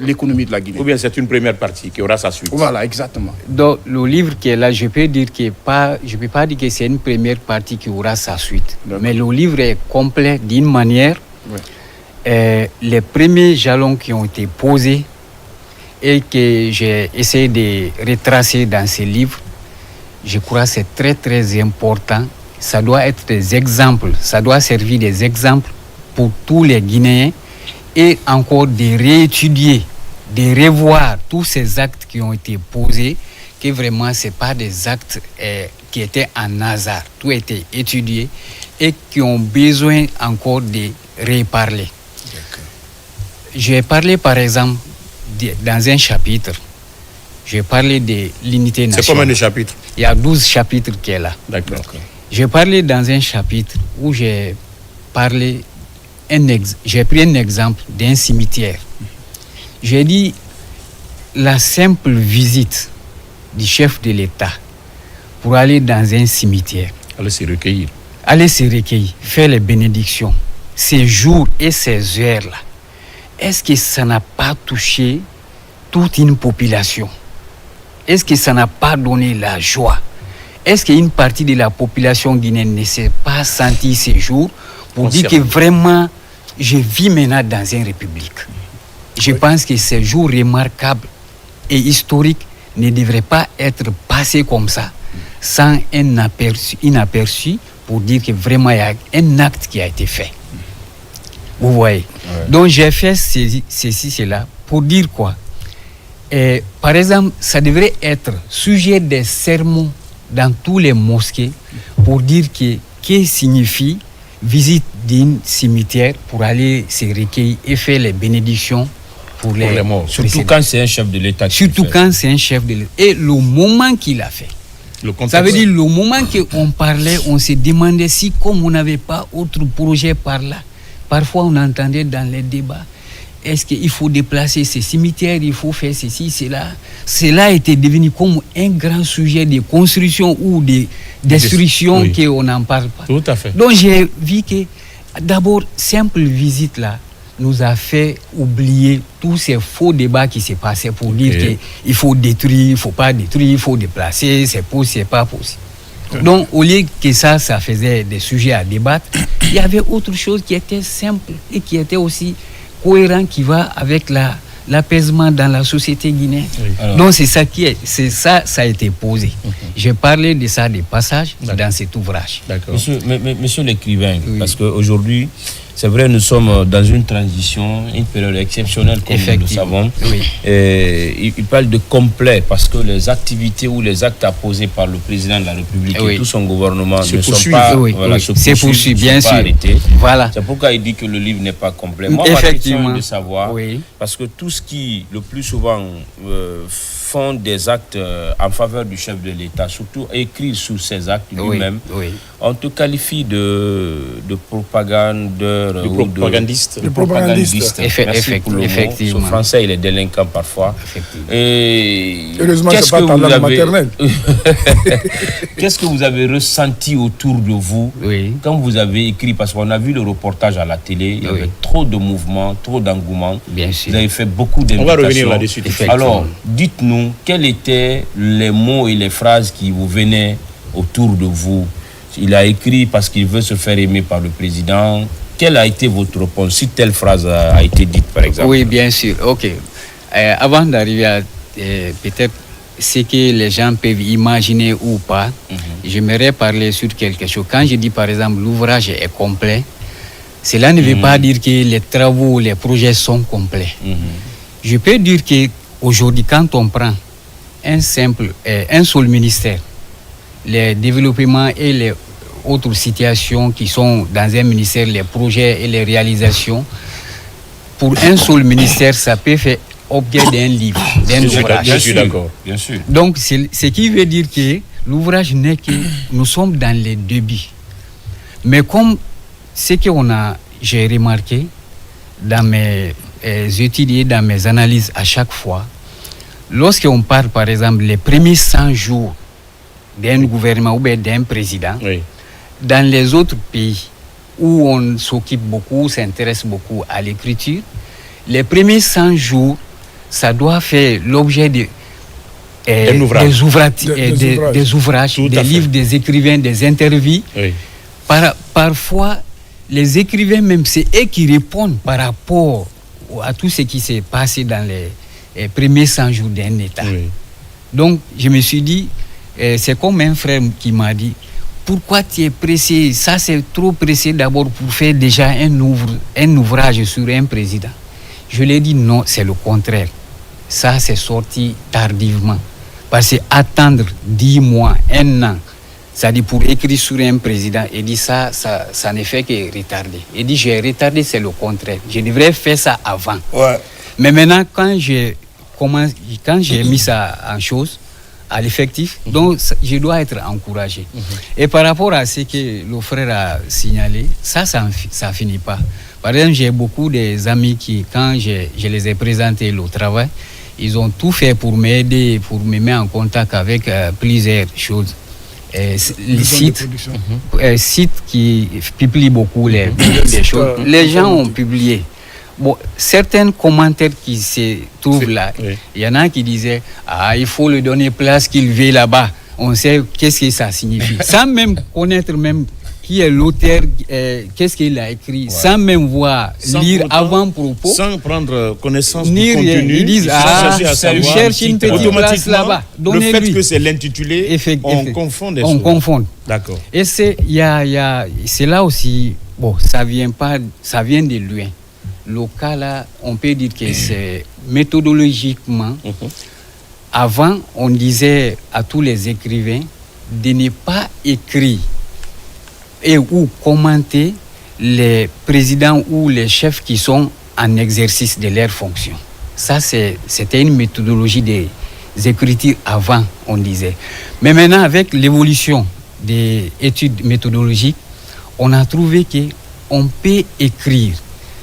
l'économie de la Guinée? Ou bien c'est une première partie qui aura sa suite? Voilà, exactement. Donc, le livre qui est là, je peux dire je ne peux pas dire que c'est une première partie qui aura sa suite. Mais le livre est complet d'une manière. Oui. Les premiers jalons qui ont été posés et que j'ai essayé de retracer dans ce livre, je crois que c'est très très important. Ça doit être des exemples, ça doit servir des exemples pour tous les Guinéens et encore de réétudier, de revoir tous ces actes qui ont été posés, que vraiment ce n'est pas des actes qui étaient en hasard, tout a été étudié et qui ont besoin encore de reparler. Je vais parler par exemple dans un chapitre, je vais parler de l'unité nationale. C'est combien de chapitres? Il y a 12 chapitres qui est là. D'accord. Je vais parler dans un chapitre où j'ai pris un exemple d'un cimetière. J'ai dit la simple visite du chef de l'État pour aller dans un cimetière. Aller se recueillir. Faire les bénédictions, ces jours et ces heures-là. Est-ce que ça n'a pas touché toute une population? Est-ce que ça n'a pas donné la joie? Est-ce qu'une partie de la population guinéenne ne s'est pas sentie ces jours pour dire que vraiment, je vis maintenant dans une république? Je pense que ces jours remarquables et historiques ne devraient pas être passés comme ça, sans un inaperçu pour dire que vraiment il y a un acte qui a été fait. Vous voyez. Donc j'ai fait cela pour dire quoi? Par exemple, ça devrait être sujet des sermons dans tous les mosquées pour dire que signifie visite d'un cimetière pour aller se recueillir et faire les bénédictions pour les morts. Surtout quand c'est un chef de l'État. Quand c'est un chef de l'État. Et le moment qu'il a fait. Ça veut dire le moment qu'on parlait, on se demandait si comme on n'avait pas autre projet par là. Parfois on entendait dans les débats, est-ce qu'il faut déplacer ces cimetières, il faut faire ceci, cela. Cela était devenu comme un grand sujet de construction ou de destruction qu'on n'en parle pas. Tout à fait. Donc j'ai vu que d'abord, simple visite là, nous a fait oublier tous ces faux débats qui se passaient pour dire qu'il faut détruire, il ne faut pas détruire, il faut déplacer, c'est possible, c'est pas possible. Donc, au lieu que ça faisait des sujets à débattre, il y avait autre chose qui était simple et qui était aussi cohérent, qui va avec l'apaisement dans la société guinéenne. Oui. Donc, ça a été posé. J'ai parlé de ça, des passages dans cet ouvrage. D'accord. Monsieur l'écrivain, parce qu'aujourd'hui, c'est vrai, nous sommes dans une transition, une période exceptionnelle, comme nous le savons. Oui. Il parle de complet, parce que les activités ou les actes apposés par le président de la République et tout son gouvernement ne sont pas bien sûr. arrêtés. Voilà. C'est pourquoi il dit que le livre n'est pas complet. Moi, ma question est de savoir, parce que tout ce qui, le plus souvent, font des actes en faveur du chef de l'État, surtout écrire sur ces actes lui-même, on te qualifie de propagandeur de propagandiste. Merci pour le mot. Ce français, il est délinquant parfois. Heureusement, c'est pas ta langue maternelle. Qu'est-ce que vous avez ressenti autour de vous quand vous avez écrit? Parce qu'on a vu le reportage à la télé, il y avait trop de mouvements, trop d'engouement. Bien sûr. Vous avez fait beaucoup d'invitations. On va revenir là-dessus. Alors, dites-nous, quels étaient les mots et les phrases qui vous venaient autour de vous? Il a écrit parce qu'il veut se faire aimer par le président. Quelle a été votre réponse si telle phrase a été dite, par exemple? Oui, bien sûr. OK. Avant d'arriver à peut-être ce que les gens peuvent imaginer ou pas, j'aimerais parler sur quelque chose. Quand je dis, par exemple, l'ouvrage est complet, cela ne veut pas dire que les travaux, les projets sont complets. Je peux dire qu'aujourd'hui, quand on prend un seul ministère, les développements et les autres situations qui sont dans un ministère, les projets et les réalisations, pour un seul ministère, ça peut faire objet d'un livre, d'un ouvrage. Je suis d'accord, bien sûr. Donc, ce qui veut dire que l'ouvrage n'est que nous sommes dans les débuts. Mais comme ce que j'ai remarqué dans mes études et dans mes analyses à chaque fois, lorsqu'on parle par exemple les premiers 100 jours d'un gouvernement ou bien d'un président, dans les autres pays où on s'occupe beaucoup, s'intéresse beaucoup à l'écriture, les premiers 100 jours, ça doit faire l'objet des ouvrages, des livres, des écrivains, des interviews. Parfois, les écrivains même, c'est eux qui répondent par rapport à tout ce qui s'est passé dans les premiers 100 jours d'un État. Donc, je me suis dit, c'est comme un frère qui m'a dit, pourquoi tu es pressé? Ça, c'est trop pressé d'abord pour faire déjà un ouvrage sur un président. Je lui ai dit non, c'est le contraire. Ça, c'est sorti tardivement. Parce que attendre 10 mois, 1 an, c'est-à-dire pour écrire sur un président, il dit ça ne fait que retarder. Il dit j'ai retardé, c'est le contraire. Je devrais faire ça avant. Mais maintenant, quand j'ai mis ça en chose, à l'effectif, donc je dois être encouragé. Et par rapport à ce que le frère a signalé, ça finit pas. Par exemple, j'ai beaucoup d'amis qui, quand je les ai présentés le travail, ils ont tout fait pour m'aider, pour me mettre en contact avec plusieurs choses. Les sites qui publient beaucoup les choses. Les gens ont publié. Bon, certains commentaires qui se trouvent là, il y en a qui disaient il faut lui donner place qu'il vienne là-bas. On sait qu'est-ce que ça signifie. Sans même connaître même qui est l'auteur, qu'est-ce qu'il a écrit, sans même voir, lire avant-propos. Sans prendre connaissance du contenu. Ils disent il cherche une petite place là-bas. Le fait que c'est l'intitulé, on confond des choses. On confond. D'accord. Et c'est là aussi, bon, ça vient de loin. Le cas là, on peut dire que c'est méthodologiquement. Avant, on disait à tous les écrivains de ne pas écrire ou commenter les présidents ou les chefs qui sont en exercice de leurs fonctions. Ça, c'était une méthodologie des écritures avant, on disait. Mais maintenant, avec l'évolution des études méthodologiques, on a trouvé qu'on peut écrire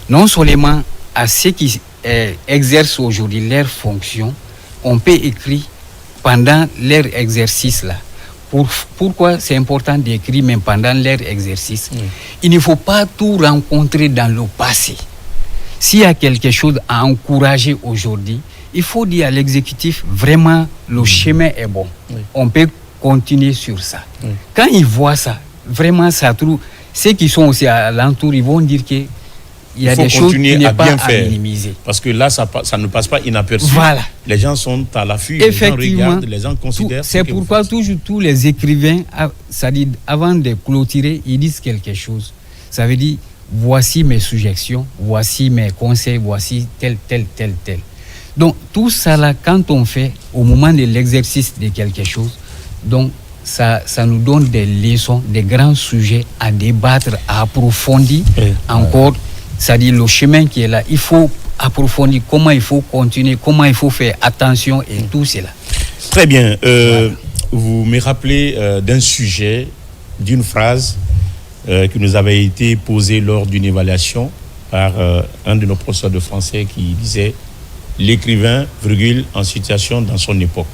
non seulement à ceux qui exercent aujourd'hui leurs fonctions, on peut écrire pendant leur exercice là. Pourquoi c'est important d'écrire même pendant leur exercice? Il ne faut pas tout rencontrer dans le passé. S'il y a quelque chose à encourager aujourd'hui, il faut dire à l'exécutif, vraiment, le chemin est bon. On peut continuer sur ça. Quand ils voient ça, vraiment, ça trouve... Ceux qui sont aussi à l'entour, ils vont dire que il y a des choses qui n'est pas à minimiser. Parce que là, ça ne passe pas inaperçu. Voilà. Les gens sont à l'affût, les gens regardent, les gens considèrent. C'est pourquoi toujours tous les écrivains, ça dit, avant de clôturer, ils disent quelque chose. Ça veut dire, voici mes suggestions, voici mes conseils, voici tel. Donc, tout ça là, quand on fait au moment de l'exercice de quelque chose, donc, ça nous donne des leçons, des grands sujets à débattre, à approfondir encore. C'est-à-dire le chemin qui est là, il faut approfondir comment il faut continuer, comment il faut faire attention et tout cela. Très bien. Vous me rappelez d'un sujet, d'une phrase qui nous avait été posée lors d'une évaluation par un de nos professeurs de français qui disait « L'écrivain, en situation dans son époque ».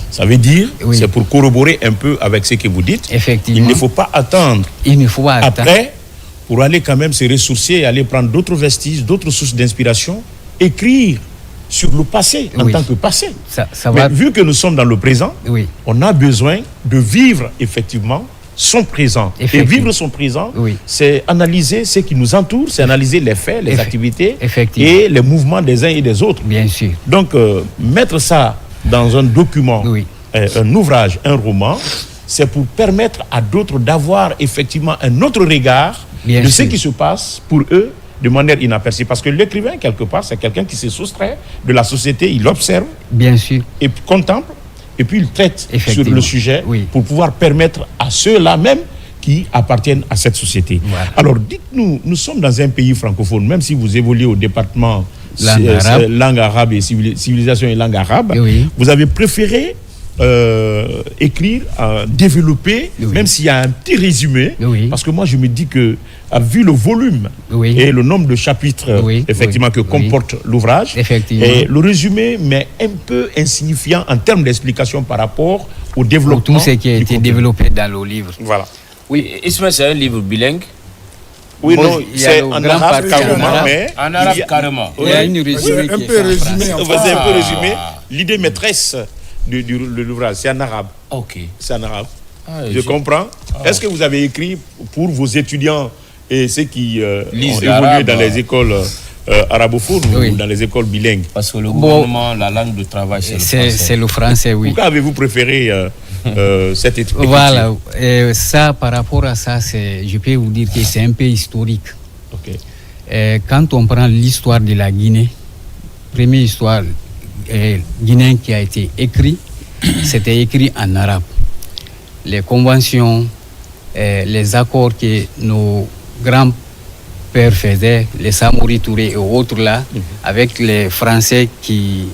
Ça veut dire, c'est pour corroborer un peu avec ce que vous dites, effectivement, il ne faut pas attendre. Après, pour aller quand même se ressourcer, aller prendre d'autres vestiges, d'autres sources d'inspiration, écrire sur le passé en tant que passé. Mais vu que nous sommes dans le présent, on a besoin de vivre effectivement son présent. Et vivre son présent, c'est analyser ce qui nous entoure, c'est analyser les faits, les activités et les mouvements des uns et des autres. Bien sûr. Donc, mettre ça dans un document, un ouvrage, un roman, c'est pour permettre à d'autres d'avoir effectivement un autre regard de ce qui se passe pour eux de manière inaperçue. Parce que l'écrivain, quelque part, c'est quelqu'un qui se soustrait de la société, il observe, et contemple, et puis il traite sur le sujet pour pouvoir permettre à ceux-là même qui appartiennent à cette société. Voilà. Alors, dites-nous, nous sommes dans un pays francophone, même si vous évoluez au département langue arabe et civilisation et langue arabe, vous avez préféré écrire, développer, même s'il y a un petit résumé, parce que moi je me dis que, vu le volume et le nombre de chapitres effectivement que comporte l'ouvrage, et le résumé mais un peu insignifiant en termes d'explication par rapport au développement. Pour tout ce qui a été développé dans le livre. Voilà. Oui, Ismaël, c'est un livre bilingue. Oui, non, c'est en arabe carrément, mais... En arabe carrément. Il y a une résumé un peu résumé. C'est un peu résumé. L'idée maîtresse de l'ouvrage, c'est en arabe. Ok. C'est en arabe. Je comprends. Est-ce que vous avez écrit pour vos étudiants et ceux qui ont évolué dans les écoles arabophones ou dans les écoles bilingues? Parce que le gouvernement, la langue de travail, c'est le français. C'est le français, oui. Pourquoi avez-vous préféré cette écriture? Voilà, ça, par rapport à ça, je peux vous dire que c'est un peu historique. Quand on prend l'histoire de la Guinée, première histoire guinéenne qui a été écrite, c'était écrit en arabe. Les conventions, les accords que nos grands-pères faisaient, les Samori Touré et autres là, avec les Français qui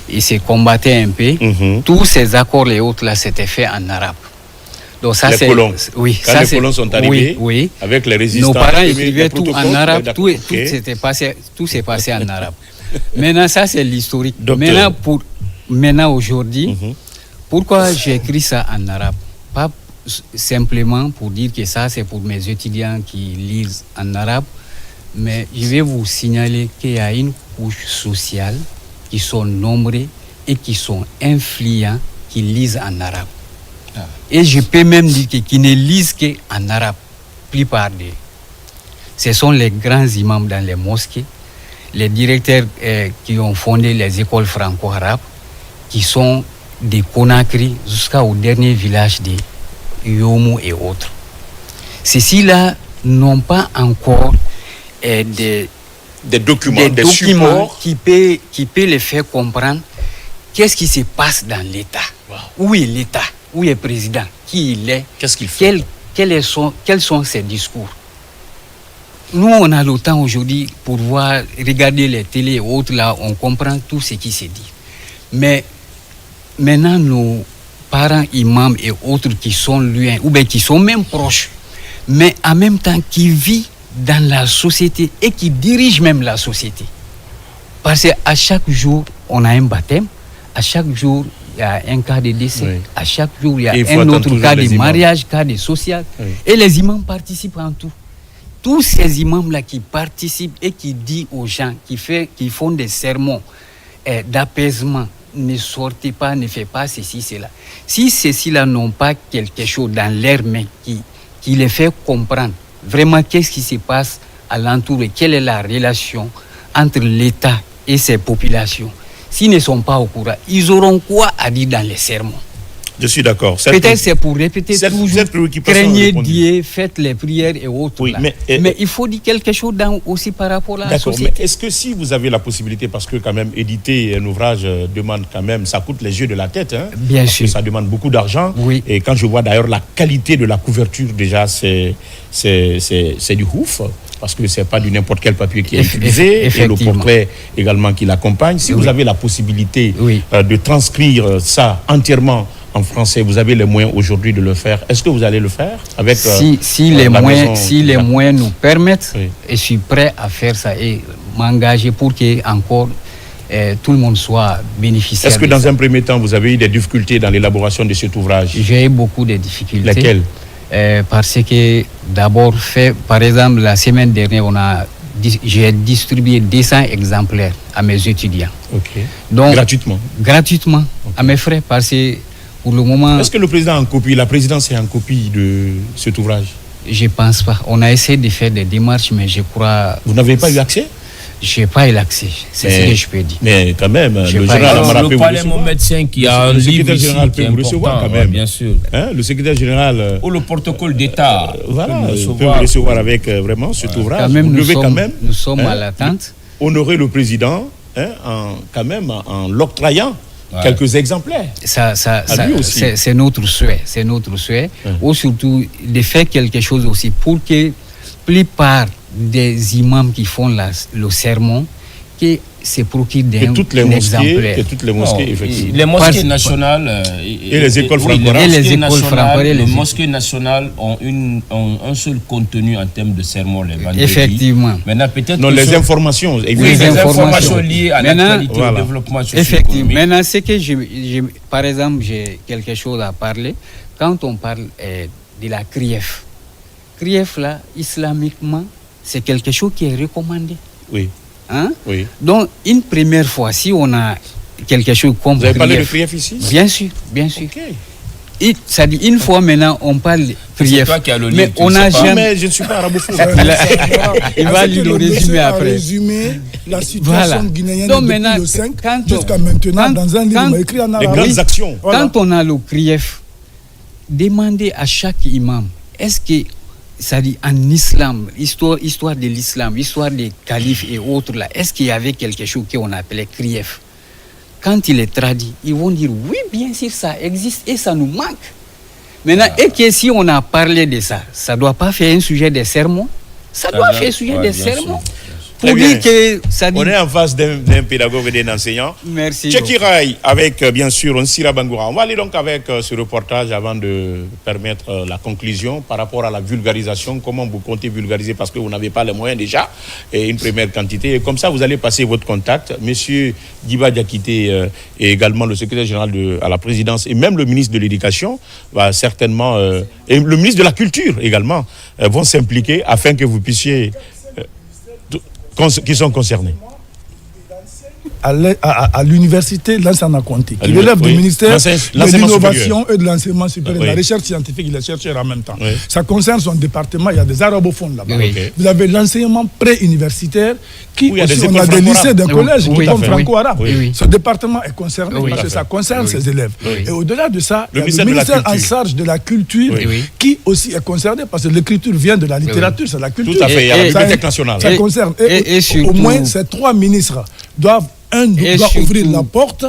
ils se combattaient un peu, tous ces accords et autres là, c'était fait en arabe. Donc ça, les colons. Oui, quand les colons sont arrivés, avec les résistants, nos parents écrivaient tout en arabe, tout s'est passé en arabe. Maintenant, ça c'est l'historique. Maintenant, aujourd'hui, pourquoi j'ai écrit ça en arabe? Pas simplement pour dire que ça c'est pour mes étudiants qui lisent en arabe, mais je vais vous signaler qu'il y a une couche sociale qui sont nombreux et qui sont influents, qui lisent en arabe. Et je peux même dire qu'ils ne lisent qu'en arabe, plupart d'eux. Ce sont les grands imams dans les mosquées, les directeurs qui ont fondé les écoles franco-arabes, qui sont de Conakry jusqu'au dernier village de Yomo et autres. Ceux-ci-là n'ont pas encore des documents qui peut les faire comprendre qu'est-ce qui se passe dans l'État. Où est l'État? Où est le président? Qui il est? Qu'est-ce qu'il fait? Quels sont ses discours? Nous, on a le temps aujourd'hui pour regarder les télés et autres, là, on comprend tout ce qui se dit. Mais maintenant, nos parents, imams et autres qui sont loin, ou bien qui sont même proches, mais en même temps qui vivent dans la société et qui dirigent même la société. Parce qu'à chaque jour, on a un baptême, à chaque jour, il y a un cas de décès, à chaque jour, il y a un autre cas de mariage, cas de social. Et les imams participent en tout. Tous ces imams-là qui participent et qui disent aux gens, qui font des sermons d'apaisement, ne sortez pas, ne faites pas ceci, cela. Si ceux-ci-là n'ont pas quelque chose dans leurs mains qui les fait comprendre vraiment qu'est-ce qui se passe alentour et quelle est la relation entre l'État et ses populations, s'ils ne sont pas au courant, ils auront quoi à dire dans les sermons? Je suis d'accord. Peut-être c'est pour répéter toujours, craignez Dieu, faites les prières et autres. Oui, mais il faut dire quelque chose aussi par rapport à la société. Mais est-ce que si vous avez la possibilité, parce que quand même éditer un ouvrage demande quand même, ça coûte les yeux de la tête, hein, bien sûr, ça demande beaucoup d'argent. Oui. Et quand je vois d'ailleurs la qualité de la couverture, déjà c'est du ouf. Parce que ce n'est pas du n'importe quel papier qui est utilisé, et le portrait également qui l'accompagne. Si vous avez la possibilité de transcrire ça entièrement en français, vous avez les moyens aujourd'hui de le faire. Est-ce que vous allez le faire avec si les moyens nous permettent, je suis prêt à faire ça et m'engager pour que encore tout le monde soit bénéficiaire. Est-ce que dans un premier temps, vous avez eu des difficultés dans l'élaboration de cet ouvrage? J'ai eu beaucoup de difficultés. Lesquelles? Parce que d'abord, par exemple, la semaine dernière, j'ai distribué 200 exemplaires à mes étudiants. Donc, gratuitement, à mes frais, parce que pour le moment... Est-ce que le président est en copie, la présidence est en copie de cet ouvrage? Je ne pense pas. On a essayé de faire des démarches, mais je crois... Vous n'avez pas eu accès? Je n'ai pas eu l'accès, c'est ce que je peux dire. Mais quand même, le général le palais mon médecin qui a un livre ici qui est recevoir quand même. Bien sûr. Hein, le secrétaire général... Ou le protocole d'État. Voilà, peut vous recevoir avec vraiment cet ouvrage. Quand même, nous sommes à l'attente. Honorer le président en l'octroyant quelques exemplaires. C'est notre souhait. C'est notre souhait. Ou surtout de faire quelque chose aussi pour que plupart des imams qui font le sermon, que c'est procure d'un exemplaire. Que toutes les mosquées, effectivement. Les mosquées nationales et les écoles franco-arabes. Et les écoles franco-arabes. Les mosquées nationales ont un seul contenu en termes de sermon les vendredis. Effectivement. Maintenant, peut-être non, les informations. Oui, les informations liées à l'actualité, au développement socio-économique. Effectivement. Maintenant, c'est que par exemple, j'ai quelque chose à parler. Quand on parle de la krief là, islamiquement, c'est quelque chose qui est recommandé. Oui. Hein? Oui. Donc, une première fois, si on a quelque chose comme vous avez parlé de krief ici? Bien sûr, bien sûr. Okay. Ça dit, une fois maintenant, on parle de krief. C'est toi qui as le livre, mais on a jamais... Mais je ne suis pas arabophone. Il va lui le résumer après. Résumer la situation guinéenne donc, depuis le 5 jusqu'à maintenant dans un livre écrit en arabe. Les grandes actions. Quand on a le krief, demandez à chaque imam, est-ce que ça dit en islam, histoire de l'islam, histoire des califes et autres là, est-ce qu'il y avait quelque chose qu'on appelait krief? Quand il est traduit, ils vont dire oui, bien sûr, ça existe et ça nous manque. Maintenant, et que si on a parlé de ça, ça ne doit pas faire un sujet de sermon, ça doit faire un sujet de sermon. Pour dire que ça dit... On est en face d'un pédagogue et d'un enseignant. Merci. Tchekiraï avec bien sûr Nsira Bangoura. On va aller donc avec ce reportage avant de permettre la conclusion par rapport à la vulgarisation. Comment vous comptez vulgariser parce que vous n'avez pas les moyens déjà et une première quantité. Et comme ça, vous allez passer votre contact. Monsieur Diba Diakité et également le secrétaire général à la présidence et même le ministre de l'Éducation va certainement et le ministre de la Culture également vont s'impliquer afin que vous puissiez qui sont concernés. À l'université Lansana Conté, qui relève du ministère de l'Innovation et de l'Enseignement supérieur, de la recherche scientifique, il est chercheur en même temps. Oui. Ça concerne son département, il y a des arabophones là-bas. Oui. Vous avez l'enseignement pré-universitaire, qui aussi, on a des lycées, des collèges qui sont franco-arabes. Oui. Ce département est concerné parce que ça concerne ses élèves. Et au-delà de ça, il y a le ministère en charge de la culture qui aussi est concerné parce que l'écriture vient de la littérature, c'est la culture. Tout à fait, il y a la Bibliothèque nationale. Ça concerne. Et au moins, ces 3 ministres doivent doit ouvrir la porte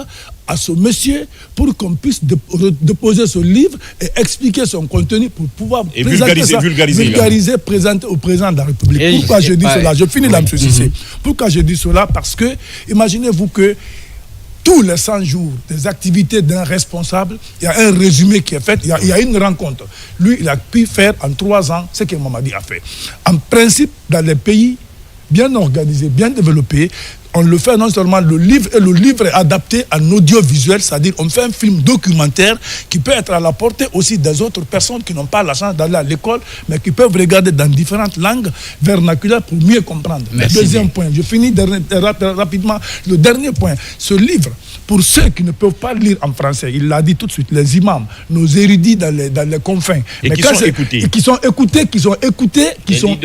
à ce monsieur pour qu'on puisse déposer ce livre et expliquer son contenu pour pouvoir vulgariser, présenter au président de la République. Pourquoi je dis cela? Je finis là, M. Cissé. Pourquoi je dis cela? Parce que, imaginez-vous que tous les 100 jours des activités d'un responsable, il y a un résumé qui est fait, il y a une rencontre. Lui, il a pu faire en 3 ans ce que Mamadi a fait. En principe, dans les pays bien organisés, bien développés, on le fait non seulement le livre est adapté en audiovisuel, c'est-à-dire on fait un film documentaire qui peut être à la portée aussi des autres personnes qui n'ont pas la chance d'aller à l'école, mais qui peuvent regarder dans différentes langues vernaculaires pour mieux comprendre. Merci. Deuxième point, je finis rapidement. Le dernier point, ce livre, pour ceux qui ne peuvent pas lire en français, il l'a dit tout de suite, les imams, nos érudits dans les confins, et qui sont écoutés, qui sont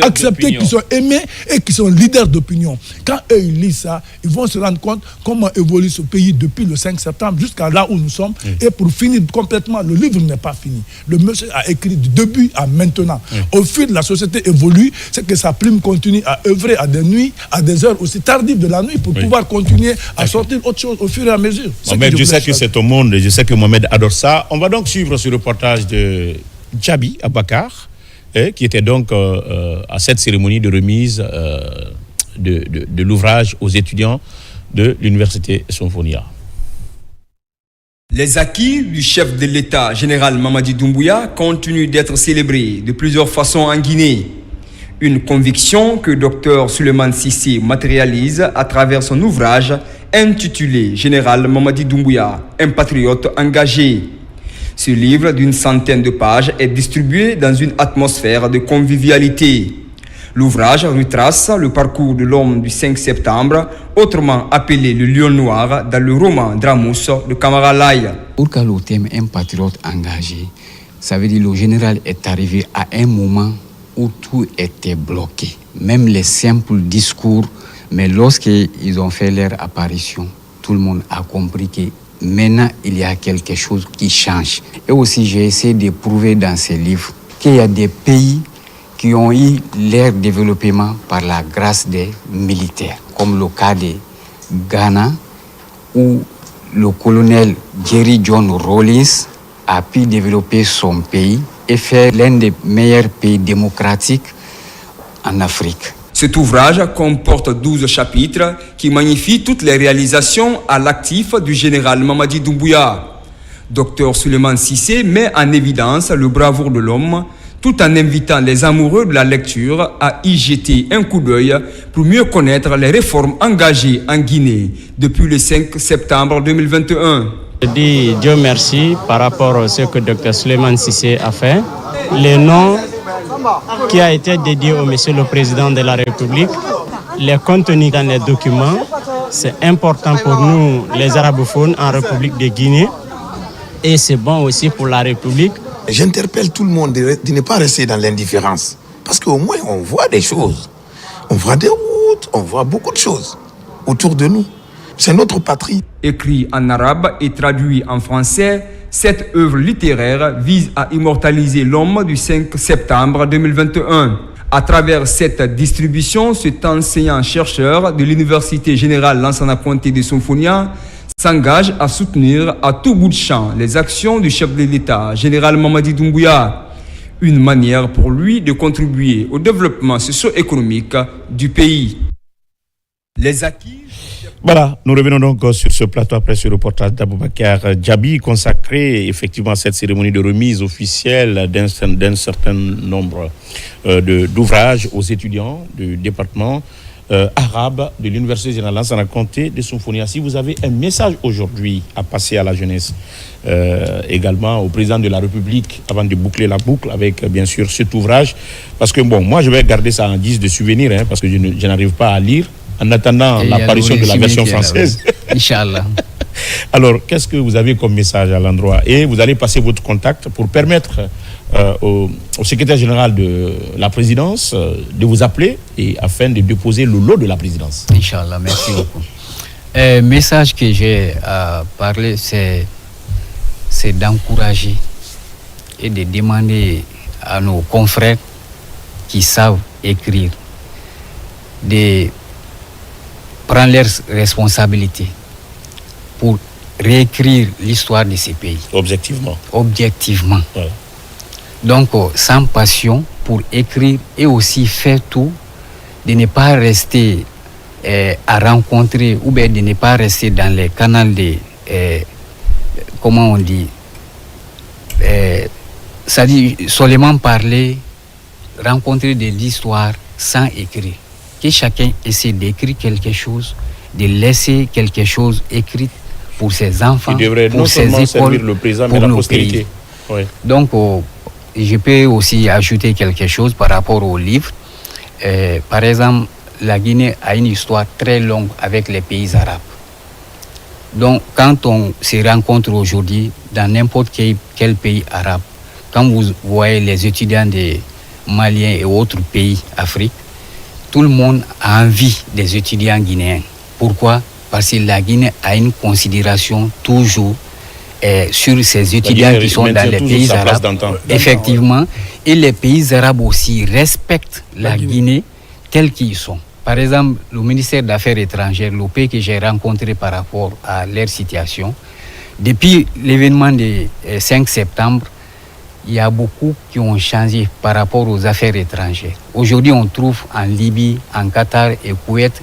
acceptés, qui sont aimés et qui sont leaders d'opinion. Quand eux ils lisent ça, ils vont se rendre compte comment évolue ce pays depuis le 5 septembre jusqu'à là où nous sommes. Et pour finir complètement, le livre n'est pas fini. Le monsieur a écrit du début à maintenant. Au fil de la société évolue, c'est que sa plume continue à œuvrer à des nuits, à des heures aussi tardives de la nuit pour pouvoir continuer à sortir autre chose au fur et à mesure. Mohamed, je sais que c'est au monde, je sais que Mohamed adore ça. On va donc suivre ce reportage de Djabi Abakar, qui était donc à cette cérémonie de remise de l'ouvrage aux étudiants de l'université Sonfonia. Les acquis du chef de l'État, général Mamadi Doumbouya, continuent d'être célébrés de plusieurs façons en Guinée. Une conviction que Dr Souleymane Cissé matérialise à travers son ouvrage intitulé Général Mamadi Doumbouya, un patriote engagé. Ce livre d'une 100aine de pages est distribué dans une atmosphère de convivialité. L'ouvrage retrace le parcours de l'homme du 5 septembre, autrement appelé le Lion Noir dans le roman Dramous de Camara Laye. Pourquoi le thème un patriote engagé, ça veut dire que le général est arrivé à un moment où tout était bloqué. Même les simples discours, mais lorsqu'ils ont fait leur apparition, tout le monde a compris que maintenant il y a quelque chose qui change. Et aussi j'ai essayé de prouver dans ces livres qu'il y a des pays qui ont eu leur développement par la grâce des militaires, comme le cas de Ghana, où le colonel Jerry John Rawlins a pu développer son pays et faire l'un des meilleurs pays démocratiques en Afrique. Cet ouvrage comporte 12 chapitres qui magnifient toutes les réalisations à l'actif du général Mamadi Doumbouya. Dr Souleymane Cissé met en évidence le bravoure de l'homme tout en invitant les amoureux de la lecture à y jeter un coup d'œil pour mieux connaître les réformes engagées en Guinée depuis le 5 septembre 2021. Je dis Dieu merci par rapport à ce que Dr Souleymane Cissé a fait. Le nom qui a été dédié au Monsieur le Président de la République, les contenus dans les documents, c'est important pour nous les arabophones en République de Guinée et c'est bon aussi pour la République. J'interpelle tout le monde de ne pas rester dans l'indifférence parce qu'au moins on voit des choses, on voit des routes, on voit beaucoup de choses autour de nous. C'est notre patrie. Écrit en arabe et traduit en français, cette œuvre littéraire vise à immortaliser l'homme du 5 septembre 2021. À travers cette distribution, cet enseignant-chercheur de l'Université générale Lansana Conté de Somphonia s'engage à soutenir à tout bout de champ les actions du chef de l'État, général Mamadi Doumbouya. Une manière pour lui de contribuer au développement socio-économique du pays. Les acquis. Voilà, nous revenons donc sur ce plateau après ce reportage d'Aboubacar Djabi consacré effectivement à cette cérémonie de remise officielle d'un certain nombre d'ouvrages aux étudiants du département arabe de l'Université générale Lansana Conté de Somphonia. Si vous avez un message aujourd'hui à passer à la jeunesse, également au président de la République, avant de boucler la boucle avec bien sûr cet ouvrage, parce que bon, moi je vais garder ça en guise de souvenir, parce que je n'arrive pas à lire, en attendant l'apparition de la version française. Inch'Allah. Alors, qu'est-ce que vous avez comme message à l'endroit? Et vous allez passer votre contact pour permettre au secrétaire général de la présidence de vous appeler et afin de déposer le lot de la présidence. Inch'Allah, merci beaucoup. Message que j'ai à parler, c'est d'encourager et de demander à nos confrères qui savent écrire de prendre leurs responsabilités pour réécrire l'histoire de ces pays. Objectivement. Ouais. Donc, sans passion pour écrire et aussi faire tout, de ne pas rester à rencontrer ou bien de ne pas rester dans les canaux de, comment on dit, c'est-à-dire seulement parler, rencontrer de l'histoire sans écrire. Que chacun essaie d'écrire quelque chose, de laisser quelque chose écrit pour ses enfants, pour ses écoles, servir le présent, pour mais la nos postérité. pays. Oui. Donc, je peux aussi ajouter quelque chose par rapport au livre. Par exemple, la Guinée a une histoire très longue avec les pays arabes. Donc, quand on se rencontre aujourd'hui dans n'importe quel pays arabe, quand vous voyez les étudiants des Maliens et autres pays d'Afrique, tout le monde a envie des étudiants guinéens. Pourquoi? Parce que la Guinée a une considération toujours sur ces étudiants qui sont dans les pays arabes. Effectivement. Et les pays arabes aussi respectent la Guinée telle qu'ils sont. Par exemple, le ministère des Affaires étrangères, le pays que j'ai rencontré par rapport à leur situation, depuis l'événement du 5 septembre, il y a beaucoup qui ont changé par rapport aux affaires étrangères. Aujourd'hui, on trouve en Libye, en Qatar et Koweït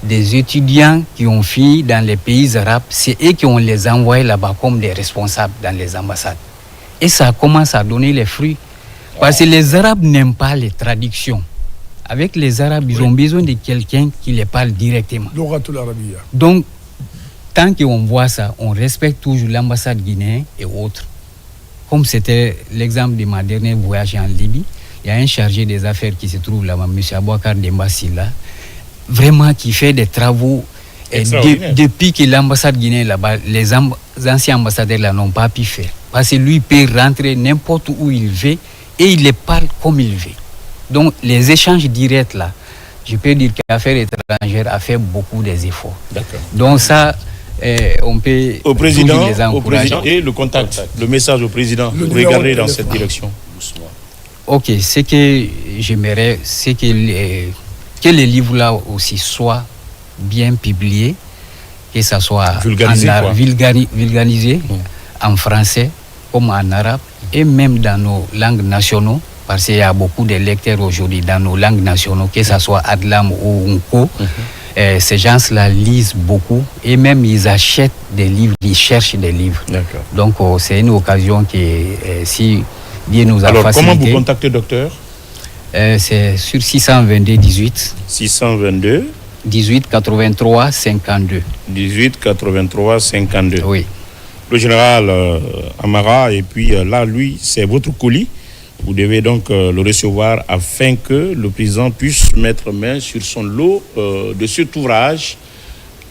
des étudiants qui ont fui dans les pays arabes. C'est eux qui ont les envoyés là-bas comme des responsables dans les ambassades. Et ça commence à donner les fruits. Parce que les Arabes n'aiment pas les traductions. Avec les Arabes, ils ont besoin de quelqu'un qui les parle directement. Donc, tant qu'on voit ça, on respecte toujours l'ambassade guinéenne et autres. Comme c'était l'exemple de ma dernière voyage en Libye, il y a un chargé des affaires qui se trouve là-bas, M. Abouakar Dembassi, vraiment qui fait des travaux. Depuis que l'ambassade guinéenne là-bas, les anciens ambassadeurs là n'ont pas pu faire. Parce que lui peut rentrer n'importe où il veut et il les parle comme il veut. Donc les échanges directs là, je peux dire que l'affaire étrangère a fait beaucoup des efforts. D'accord. Donc ça, on peut au président et le contact, le message au président, regardez dans cette direction. Ok, ce que j'aimerais, c'est que les livres là aussi soient bien publiés, que ça soit vulgarisé en français comme en arabe et même dans nos langues nationales parce qu'il y a beaucoup de lecteurs aujourd'hui dans nos langues nationales, que ce soit Adlam ou Nko. Ces gens-là lisent beaucoup et même ils achètent des livres, ils cherchent des livres. Donc c'est une occasion que si Dieu nous a facilité. Alors comment vous contactez, docteur? C'est sur 622 18. 622 18 83 52. 18 83 52. Oui. Le général Amara, et puis là, lui, c'est votre colis. Vous devez donc le recevoir afin que le président puisse mettre main sur son lot de cet ouvrage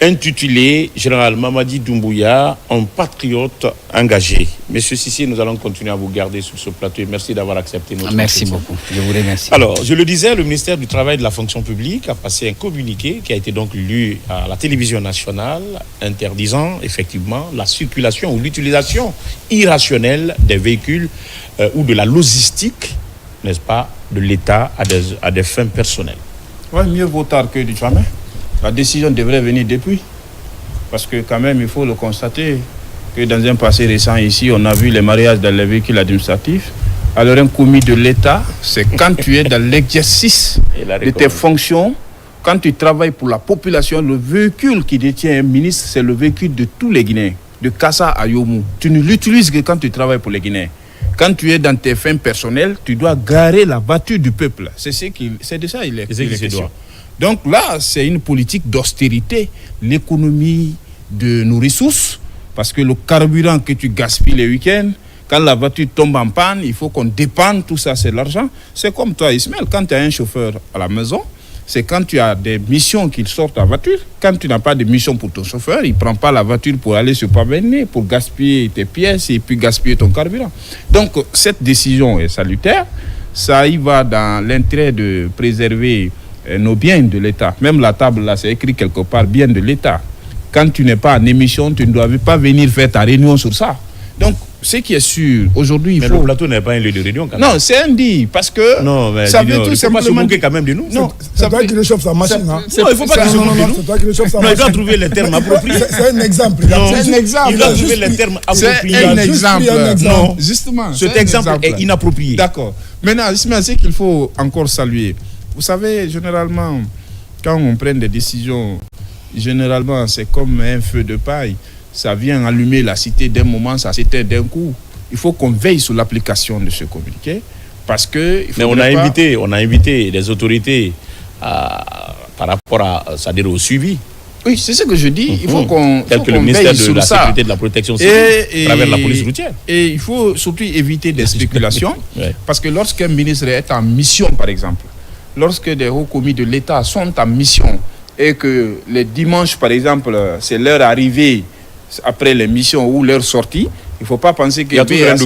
intitulé Général Mamadi Doumbouya, un patriote engagé. Monsieur Cissé, nous allons continuer à vous garder sur ce plateau et merci d'avoir accepté notre Merci entretien. beaucoup. Je vous remercie. Alors, je le disais, le ministère du Travail et de la Fonction publique a passé un communiqué qui a été donc lu à la télévision nationale, interdisant effectivement la circulation ou l'utilisation irrationnelle des véhicules ou de la logistique, n'est-ce pas, de l'État à des fins personnelles. Oui, mieux vaut tard que jamais. La décision devrait venir depuis. Parce que quand même, il faut le constater que dans un passé récent ici, on a vu les mariages dans les véhicules administratifs. Alors un commis de l'État, c'est quand tu es dans l'exercice de tes fonctions, quand tu travailles pour la population, le véhicule qui détient un ministre, c'est le véhicule de tous les Guinéens, de Kassa à Yomou. Tu ne l'utilises que quand tu travailles pour les Guinéens. Quand tu es dans tes fins personnelles, tu dois garer la voiture du peuple. C'est de ça il est question. Donc là, c'est une politique d'austérité, l'économie de nos ressources, parce que le carburant que tu gaspilles les week-ends, quand la voiture tombe en panne, il faut qu'on dépanne, tout ça, c'est l'argent. C'est comme toi, Ismaël, quand tu as un chauffeur à la maison, c'est quand tu as des missions qu'il sort ta voiture. Quand tu n'as pas de mission pour ton chauffeur, il ne prend pas la voiture pour aller se promener, pour gaspiller tes pièces et puis gaspiller ton carburant. Donc, cette décision est salutaire. Ça y va dans l'intérêt de préserver nos biens de l'État. Même la table, là, c'est écrit quelque part, bien de l'État. Quand tu n'es pas en émission, tu ne dois pas venir faire ta réunion sur ça. Donc, ce qui est sûr, aujourd'hui, il faut... Mais le plateau n'est pas un lieu de réunion, quand même. Non, c'est un dit, parce que... Non, mais ça veut tout il ne faut pas se simplement... moquer quand même de nous. Non, c'est toi qui réchauffe sa machine. Non, il ne faut pas qu'il se moque de nous. C'est toi qui réchauffe sa machine. Non, il doit trouver les termes appropriés. C'est un exemple. C'est un exemple. Il doit trouver les termes appropriés. C'est un exemple. Non, justement. cet exemple est inapproprié. D'accord. Maintenant, c'est qu'il faut encore saluer. Vous savez, généralement, quand on prend des décisions, généralement, c'est comme un feu de paille. Ça vient allumer la cité d'un moment, ça s'éteint d'un coup. Il faut qu'on veille sur l'application de ce communiqué. Parce que... Mais on a invité des autorités par rapport à, c'est-à-dire au suivi. Oui, c'est ce que je dis. Il faut qu'on tel que le ministère de la Sécurité et de la Protection civile, à travers la police routière. Et il faut surtout éviter des spéculations. Ouais. Parce que lorsqu'un ministre est en mission, par exemple, lorsque des hauts commis de l'État sont en mission et que les dimanches, par exemple, c'est leur arrivée après les missions ou leur sortie, il ne faut pas penser qu'il y a un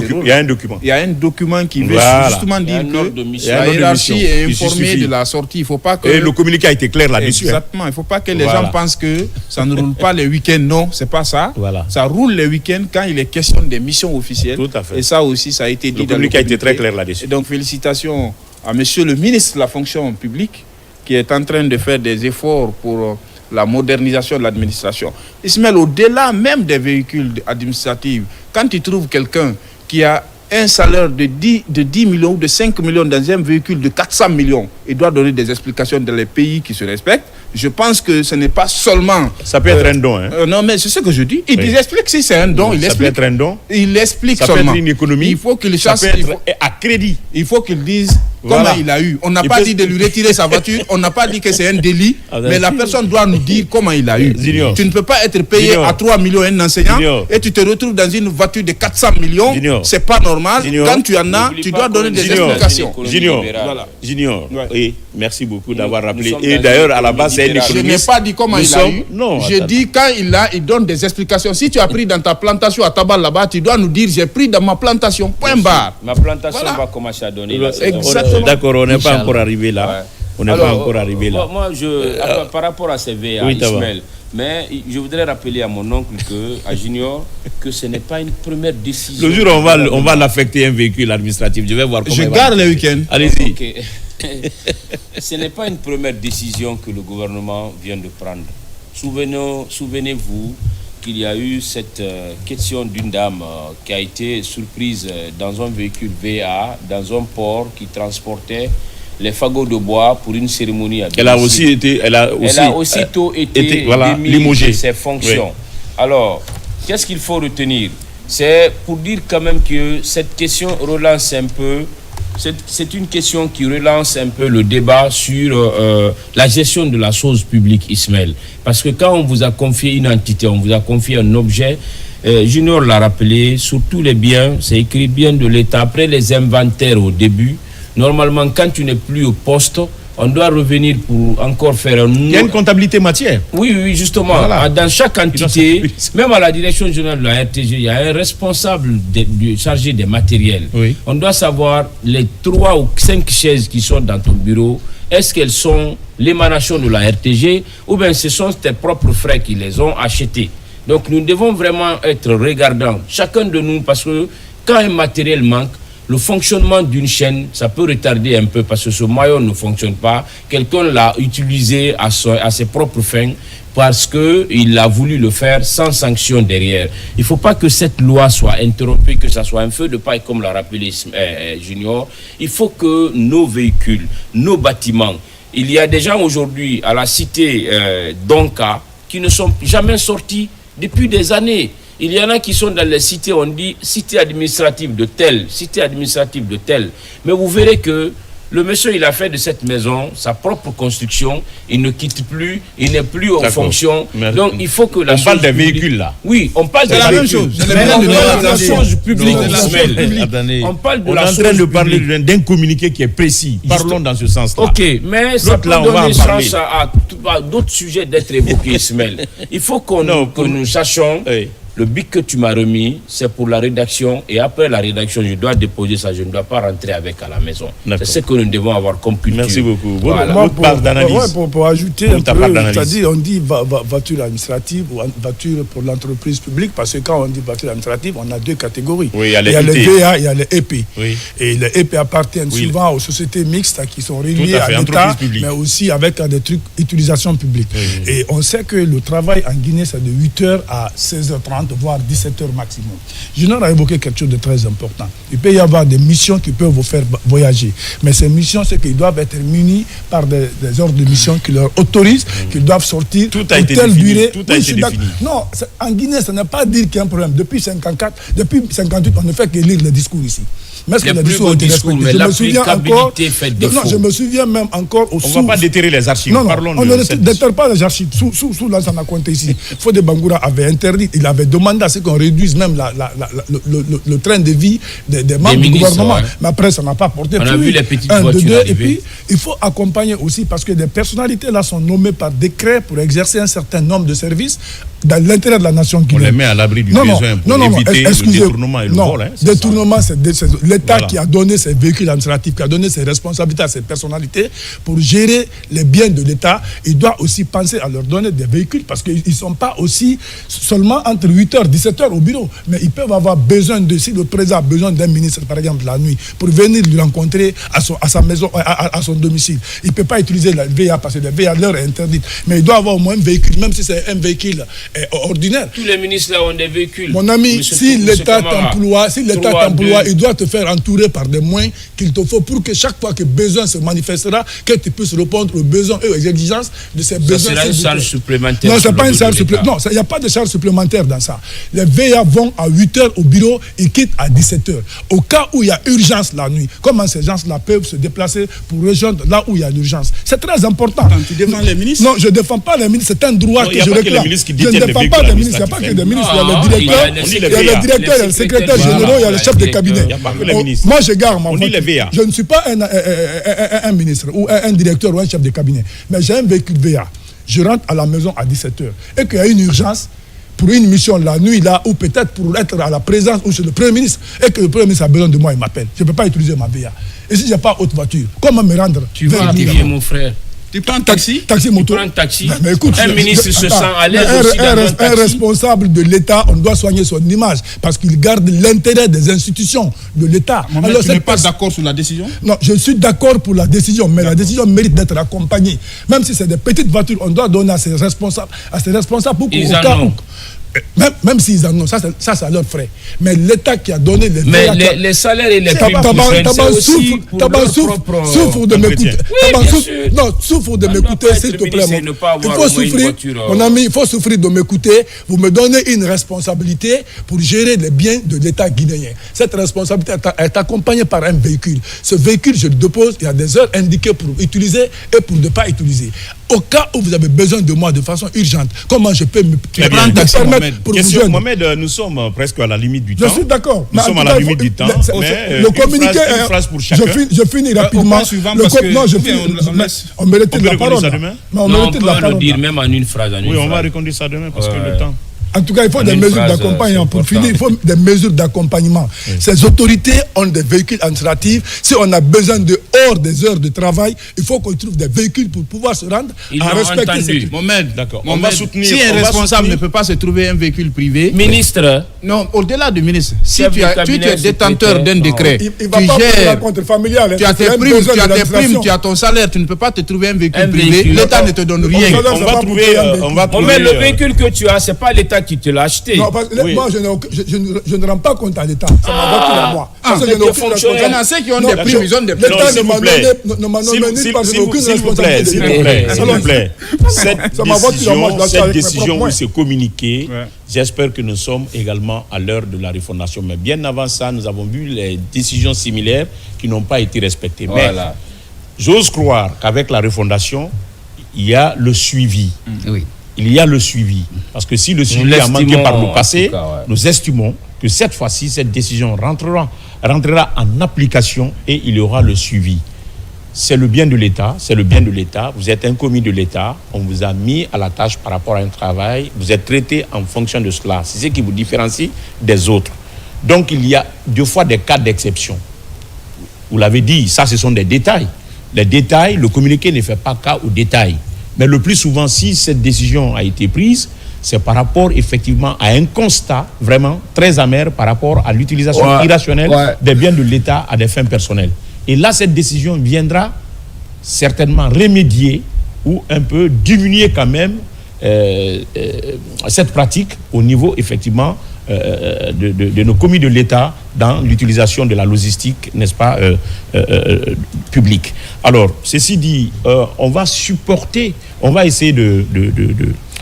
document. Il y a un document qui veut justement dire que la hiérarchie est informée de la sortie. Il ne faut pas que... Et le communiqué a été clair là-dessus. Exactement. Il ne faut pas que les gens pensent que ça ne roule pas les week-ends. Non, ce n'est pas ça. Voilà. Ça roule les week-ends quand il est question des missions officielles. Tout à fait. Et ça aussi, ça a été dit le dans communiqué a été très clair là-dessus. Et donc, félicitations à monsieur le ministre de la fonction publique qui est en train de faire des efforts pour... la modernisation de l'administration. Ismaël, au-delà même des véhicules administratifs, quand tu trouves quelqu'un qui a un salaire de 10 millions ou de 5 millions dans un véhicule de 400 millions, il doit donner des explications dans les pays qui se respectent. Je pense que ce n'est pas seulement... Ça peut être un don. Non, mais c'est ce que je dis. Il explique si c'est un don. Ça peut être un don. Il explique ça seulement. Ça peut être une économie. Il faut qu'il chasse... Ça peut être à crédit. Il faut qu'il dise... Comment il a eu. On n'a pas dit de lui retirer sa voiture, on n'a pas dit que c'est un délit, mais la personne doit nous dire comment il a eu. Tu ne peux pas être payé à 3 millions un enseignant et tu te retrouves dans une voiture de 400 millions. C'est pas normal. Quand tu en as, tu dois donner des explications. Junior, oui, merci beaucoup d'avoir rappelé. Et d'ailleurs, à la base, c'est une économiste. Je n'ai pas dit comment il a eu. J'ai dit quand il donne des explications. Si tu as pris dans ta plantation à Tabal là-bas, tu dois nous dire j'ai pris dans ma plantation. Point barre. Ma plantation va commencer à donner. Exactement. D'accord, on n'est pas encore arrivé là. Ouais. On n'est pas encore arrivé là. Moi, par rapport à ces VA, Ismaël, mais je voudrais rappeler à mon oncle, à Junior, que ce n'est pas une première décision. Le jour où on va l'affecter un véhicule administratif, je vais voir comment je garde le week-end. Allez-y. Okay. Ce n'est pas une première décision que le gouvernement vient de prendre. Souvenez-vous qu'il y a eu cette question d'une dame qui a été surprise dans un véhicule VA, dans un port qui transportait les fagots de bois pour une cérémonie à domicile. Elle a aussitôt été limogée de ses fonctions. Oui. Alors, qu'est-ce qu'il faut retenir? C'est pour dire quand même que cette question relance un peu. C'est une question qui relance un peu le débat sur la gestion de la chose publique, Ismaël. Parce que quand on vous a confié une entité, on vous a confié un objet, Junior l'a rappelé, sur tous les biens, c'est écrit bien de l'État. Après les inventaires au début, normalement, quand tu n'es plus au poste, on doit revenir pour encore faire un... Il y a une comptabilité matière. Oui, justement. Voilà. Dans chaque entité, même à la direction générale de la RTG, il y a un responsable chargé des matériels. Oui. On doit savoir les 3 ou 5 chaises qui sont dans ton bureau, est-ce qu'elles sont l'émanation de la RTG ou bien ce sont tes propres frères qui les ont achetées. Donc nous devons vraiment être regardants, chacun de nous, parce que quand un matériel manque, le fonctionnement d'une chaîne, ça peut retarder un peu parce que ce maillon ne fonctionne pas. Quelqu'un l'a utilisé à ses propres fins parce qu'il a voulu le faire sans sanction derrière. Il ne faut pas que cette loi soit interrompue, que ça soit un feu de paille comme l'a rappelé Junior. Il faut que nos véhicules, nos bâtiments, il y a des gens aujourd'hui à la cité Donka qui ne sont jamais sortis depuis des années. Il y en a qui sont dans les cités, on dit cité administrative de telle, cité administrative de telle. Mais vous verrez que le monsieur, il a fait de cette maison sa propre construction, il ne quitte plus, il n'est plus en fonction. Donc il faut que la chose... On parle des véhicules là. Oui, on parle de la même chose. Mais on parle de la chose publique. On parle de la chose publique. On est en train de parler d'un communiqué qui est précis. Parlons dans ce sens-là. Ok, mais ça peut donner chance à d'autres sujets d'être évoqués, Ismaël. Il faut que nous sachions... Le bic que tu m'as remis, c'est pour la rédaction. Et après la rédaction, je dois déposer ça. Je ne dois pas rentrer avec à la maison. C'est ce que nous devons avoir comme culture. Merci beaucoup. Voilà. Pour ajouter un peu, c'est-à-dire on dit voiture administrative ou voiture pour l'entreprise publique, parce que quand on dit voiture administrative, on a 2 catégories. Oui, il y a les VA, il y a les EP. Oui. Et les EP appartiennent souvent aux sociétés mixtes qui sont reliées à l'État, mais aussi avec des trucs utilisation publique. Oui. Et on sait que le travail en Guinée, c'est de 8h à 16h30. Voire 17h maximum. Junior a évoqué quelque chose de très important. Il peut y avoir des missions qui peuvent vous faire voyager. Mais ces missions, c'est qu'ils doivent être munis par des ordres de mission qui leur autorisent, qu'ils doivent sortir pour telle durée. Tout a été défini. Non, en Guinée, ça n'est pas dire qu'il y a un problème. Depuis 54, depuis 58, on ne fait que lire les discours ici. Mais est-ce que les discours ont été respectés? Je me souviens même encore on ne va pas déterrer les archives. Non, on ne déterre pas les archives. Sous l'Ansana Conté ici, Fodé Bangoura avait interdit, il avait demandé à ce qu'on réduise même le train de vie des membres du gouvernement. Mais après, ça n'a pas porté fruit. On a vu les petites voitures arriver. Et puis, il faut accompagner aussi, parce que des personnalités là sont nommées par décret pour exercer un certain nombre de services dans l'intérêt de la nation guinéenne. On les met à l'abri du besoin pour éviter le détournement et le vol. Détournement, c'est l'État qui a donné ses véhicules administratifs, qui a donné ses responsabilités à ses personnalités pour gérer les biens de l'État. Il doit aussi penser à leur donner des véhicules parce qu'ils ne sont pas aussi seulement entre 8h et 17h au bureau. Mais ils peuvent avoir besoin de, si le président a besoin d'un ministre, par exemple, la nuit, pour venir lui rencontrer à sa maison, à son domicile. Il ne peut pas utiliser la VA parce que la VA leur est interdite. Mais il doit avoir au moins un véhicule, même si c'est un véhicule ordinaire. Tous les ministres là ont des véhicules. Mon ami, si l'État t'emploie, il doit te faire entourer par des moyens qu'il te faut pour que chaque fois que besoin se manifestera, que tu puisses répondre aux besoins et aux exigences de ces besoins. Ça sera une charge supplémentaire. Non, c'est pas une charge supplémentaire. Non, il n'y a pas de charge supplémentaire dans ça. Les VA vont à 8h au bureau, ils quittent à 17h. Au cas où il y a urgence la nuit, comment ces gens-là peuvent se déplacer pour rejoindre là où il y a l'urgence? C'est très important. Quand tu défends les ministres? Non, je ne défends pas les ministres, c'est un droit que je réclame. Je ne défends pas les ministres, il n'y a pas que des ministres, il y a le directeur, il y a le directeur, il y a le secrétaire général, il y a le chef de cabinet. Il n'y a pas que les ministres. Moi, je garde ma voiture. Je ne suis pas un ministre ou un directeur ou un chef de cabinet, mais j'ai un véhicule VA. Je rentre à la maison à 17h et qu'il y a une urgence pour une mission la nuit là, ou peut-être pour être à la présence ou chez le Premier ministre, et que le Premier ministre a besoin de moi, il m'appelle. Je ne peux pas utiliser ma VA. Et si je n'ai pas haute voiture, comment me rendre? Tu vas activer mon frère. Tu prends un taxi? Taxi moto. Tu prends un taxi. Mais écoute, un ministre se sent à l'aise aussi dans un taxi. Un responsable de l'État, on doit soigner son image parce qu'il garde l'intérêt des institutions de l'État. Alors, tu n'es pas d'accord sur la décision? Non, je suis d'accord pour la décision, mais la décision mérite d'être accompagnée. Même si c'est des petites voitures, on doit donner à ses responsables pour qu'au cas où... Même s'ils en ont, ça c'est à leurs frais. Mais l'État qui a donné les... Mais les salaires et les primes Taban souffre de m'écouter. Non, souffre de m'écouter, s'il te plaît. Il faut souffrir, mon ami, il faut souffrir de m'écouter. Vous me donnez une responsabilité pour gérer les biens de l'État guinéen. Cette responsabilité est accompagnée par un véhicule. Ce véhicule, je le dépose, il y a des heures indiquées pour utiliser et pour ne pas utiliser. Au cas où vous avez besoin de moi de façon urgente, comment je peux me permettre pour question, vous Mohamed, nous sommes presque à la limite du temps. Je suis d'accord. Nous sommes à la limite du temps. Le communiqué une phrase pour chacun. Je finis rapidement. On mérite de la parole. On peut le dire même en une phrase. Oui, on va reconduire ça demain parce que le temps... En tout cas, il faut des mesures d'accompagnement. Pour finir, il faut des mesures d'accompagnement. Ces autorités ont des véhicules administratifs. Si on a besoin hors des heures de travail, il faut qu'on trouve des véhicules pour pouvoir se rendre à respecter ces... Mohamed, d'accord. On va soutenir. Si un responsable ne peut pas se trouver un véhicule privé... Ministre. Non, au-delà du ministre. Si tu es détenteur d'un décret, il va pas faire la contre familiale. Tu as tes primes, tu as ton salaire, tu ne peux pas te trouver un véhicule privé. L'État ne te donne rien. On va trouver... Mais le véhicule que tu as, c'est pas l'État qui te l'a acheté. Non, parce que moi, je ne rends pas compte à l'État. C'est ma voiture à moi. Il y en a ceux qui ont des primes, ils ont des primes. L'État ne m'a nommé ni parce que j'ai aucune responsabilité. S'il vous plaît. Cette décision où c'est communiqué, j'espère que nous sommes également à l'heure de la refondation. Mais bien avant ça, nous avons vu les décisions similaires qui n'ont pas été respectées. Mais j'ose croire qu'avec la refondation, il y a le suivi. Oui. Il y a le suivi. Parce que si le suivi a manqué par le passé, nous estimons que cette fois-ci, cette décision rentrera en application et il y aura le suivi. C'est le bien de l'État, c'est le bien de l'État. Vous êtes un commis de l'État, on vous a mis à la tâche par rapport à un travail, vous êtes traité en fonction de cela. C'est ce qui vous différencie des autres. Donc il y a deux fois des cas d'exception. Vous l'avez dit, ça ce sont des détails. Les détails, le communiqué ne fait pas cas aux détails. Mais le plus souvent, si cette décision a été prise, c'est par rapport effectivement à un constat vraiment très amer par rapport à l'utilisation irrationnelle des biens de l'État à des fins personnelles. Et là, cette décision viendra certainement remédier ou un peu diminuer quand même cette pratique au niveau effectivement de nos commis de l'État dans l'utilisation de la logistique, n'est-ce pas, publique. Alors, ceci dit, on va supporter, on va essayer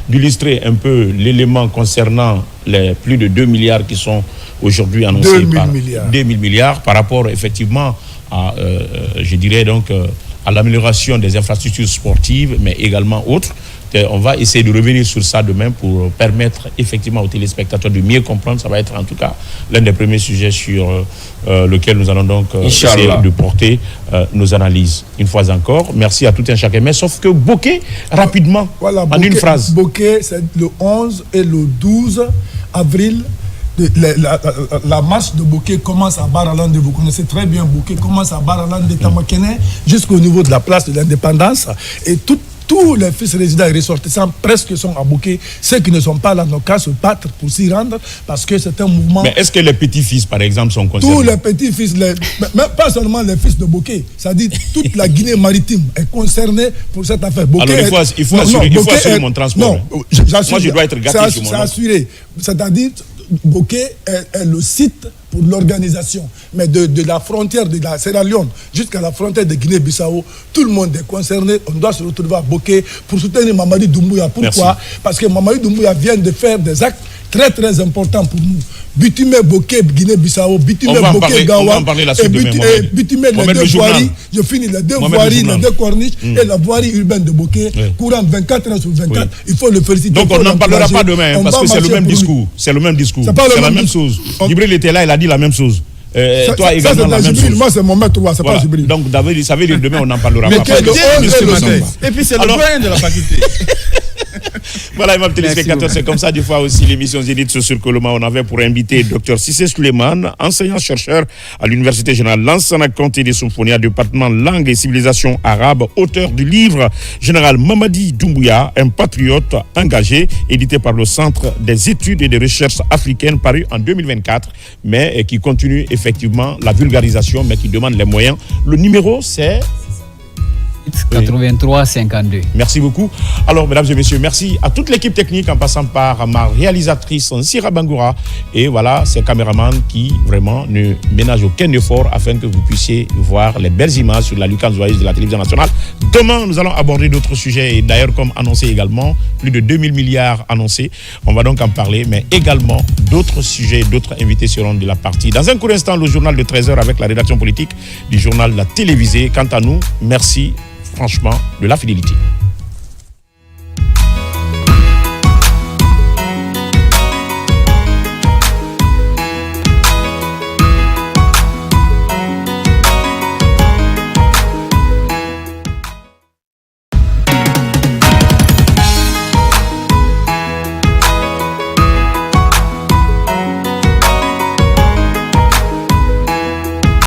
d'illustrer un peu l'élément concernant les plus de 2 milliards qui sont aujourd'hui annoncés. 2 000 milliards par rapport effectivement à, je dirais donc, à l'amélioration des infrastructures sportives, mais également autres. On va essayer de revenir sur ça demain pour permettre effectivement aux téléspectateurs de mieux comprendre. Ça va être en tout cas l'un des premiers sujets sur lequel nous allons donc essayer de porter nos analyses. Une fois encore, merci à tout un chacun. Mais sauf que Bokeh, rapidement, voilà, en une phrase. Bokeh, c'est le 11 et le 12 avril. La marche de Bokeh commence à Baralande, vous connaissez très bien Bokeh, commence à Baralande de Tamakene jusqu'au niveau de la place de l'Indépendance. Et tous les fils résidents et ressortissants presque sont à Bokeh. Ceux qui ne sont pas là n'ont qu'à se battre pour s'y rendre parce que c'est un mouvement. Mais est-ce que les petits-fils, par exemple, sont concernés? Tous les petits-fils, mais pas seulement les fils de Bokeh, c'est-à-dire toute la Guinée maritime est concernée pour cette affaire. Bokeh. Alors il faut assurer mon transport. Non, moi je dois être gâté sur mon nom. C'est assuré. C'est-à-dire Bokeh est le site pour l'organisation. Mais de la frontière de la Sierra Leone jusqu'à la frontière de Guinée-Bissau, tout le monde est concerné. On doit se retrouver à Bokeh pour soutenir Mamadi Doumbouya. Pourquoi? Parce que Mamadi Doumbouya vient de faire des actes très très importants pour nous. Bitumer Bokeh, Guinée-Bissau, Bitumer Bokeh, Gawa, et Bitumer les deux voiries, je finis les deux voiries, les deux corniches et la voirie urbaine de Bokeh, courant 24 heures sur 24. Il faut le féliciter. Donc on n'en parlera pas demain, parce que c'est le même discours. C'est le même discours. C'est la même chose. Djibril était là, il a dit la même chose. Toi également la même chose. Moi c'est mon maître, c'est pas Djibril. Donc ça veut dire demain on n'en parlera pas. Et puis c'est le doyen de la faculté. Voilà, mes téléspectateurs, c'est comme ça des fois aussi l'émission Zénith sur Coloma. On avait pour inviter Dr Cissé Souleymane, enseignant-chercheur à l'Université générale Lansana Conté de Symphonia, département langue et civilisation arabe, auteur du livre Général Mamadi Doumbouya, un patriote engagé, édité par le Centre des études et des recherches africaines, paru en 2024, mais qui continue effectivement la vulgarisation, mais qui demande les moyens. Le numéro, c'est 83 52. Merci beaucoup. Alors, mesdames et messieurs, merci à toute l'équipe technique en passant par ma réalisatrice Sira Bangoura et voilà, ces caméramans qui vraiment ne ménagent aucun effort afin que vous puissiez voir les belles images sur la lucarne joyeuse de la télévision nationale. Demain, nous allons aborder d'autres sujets et d'ailleurs, comme annoncé également, plus de 2000 milliards annoncés. On va donc en parler, mais également d'autres sujets, d'autres invités seront de la partie. Dans un court instant, le journal de 13h avec la rédaction politique du journal La Télévisée. Quant à nous, merci franchement de la fidélité.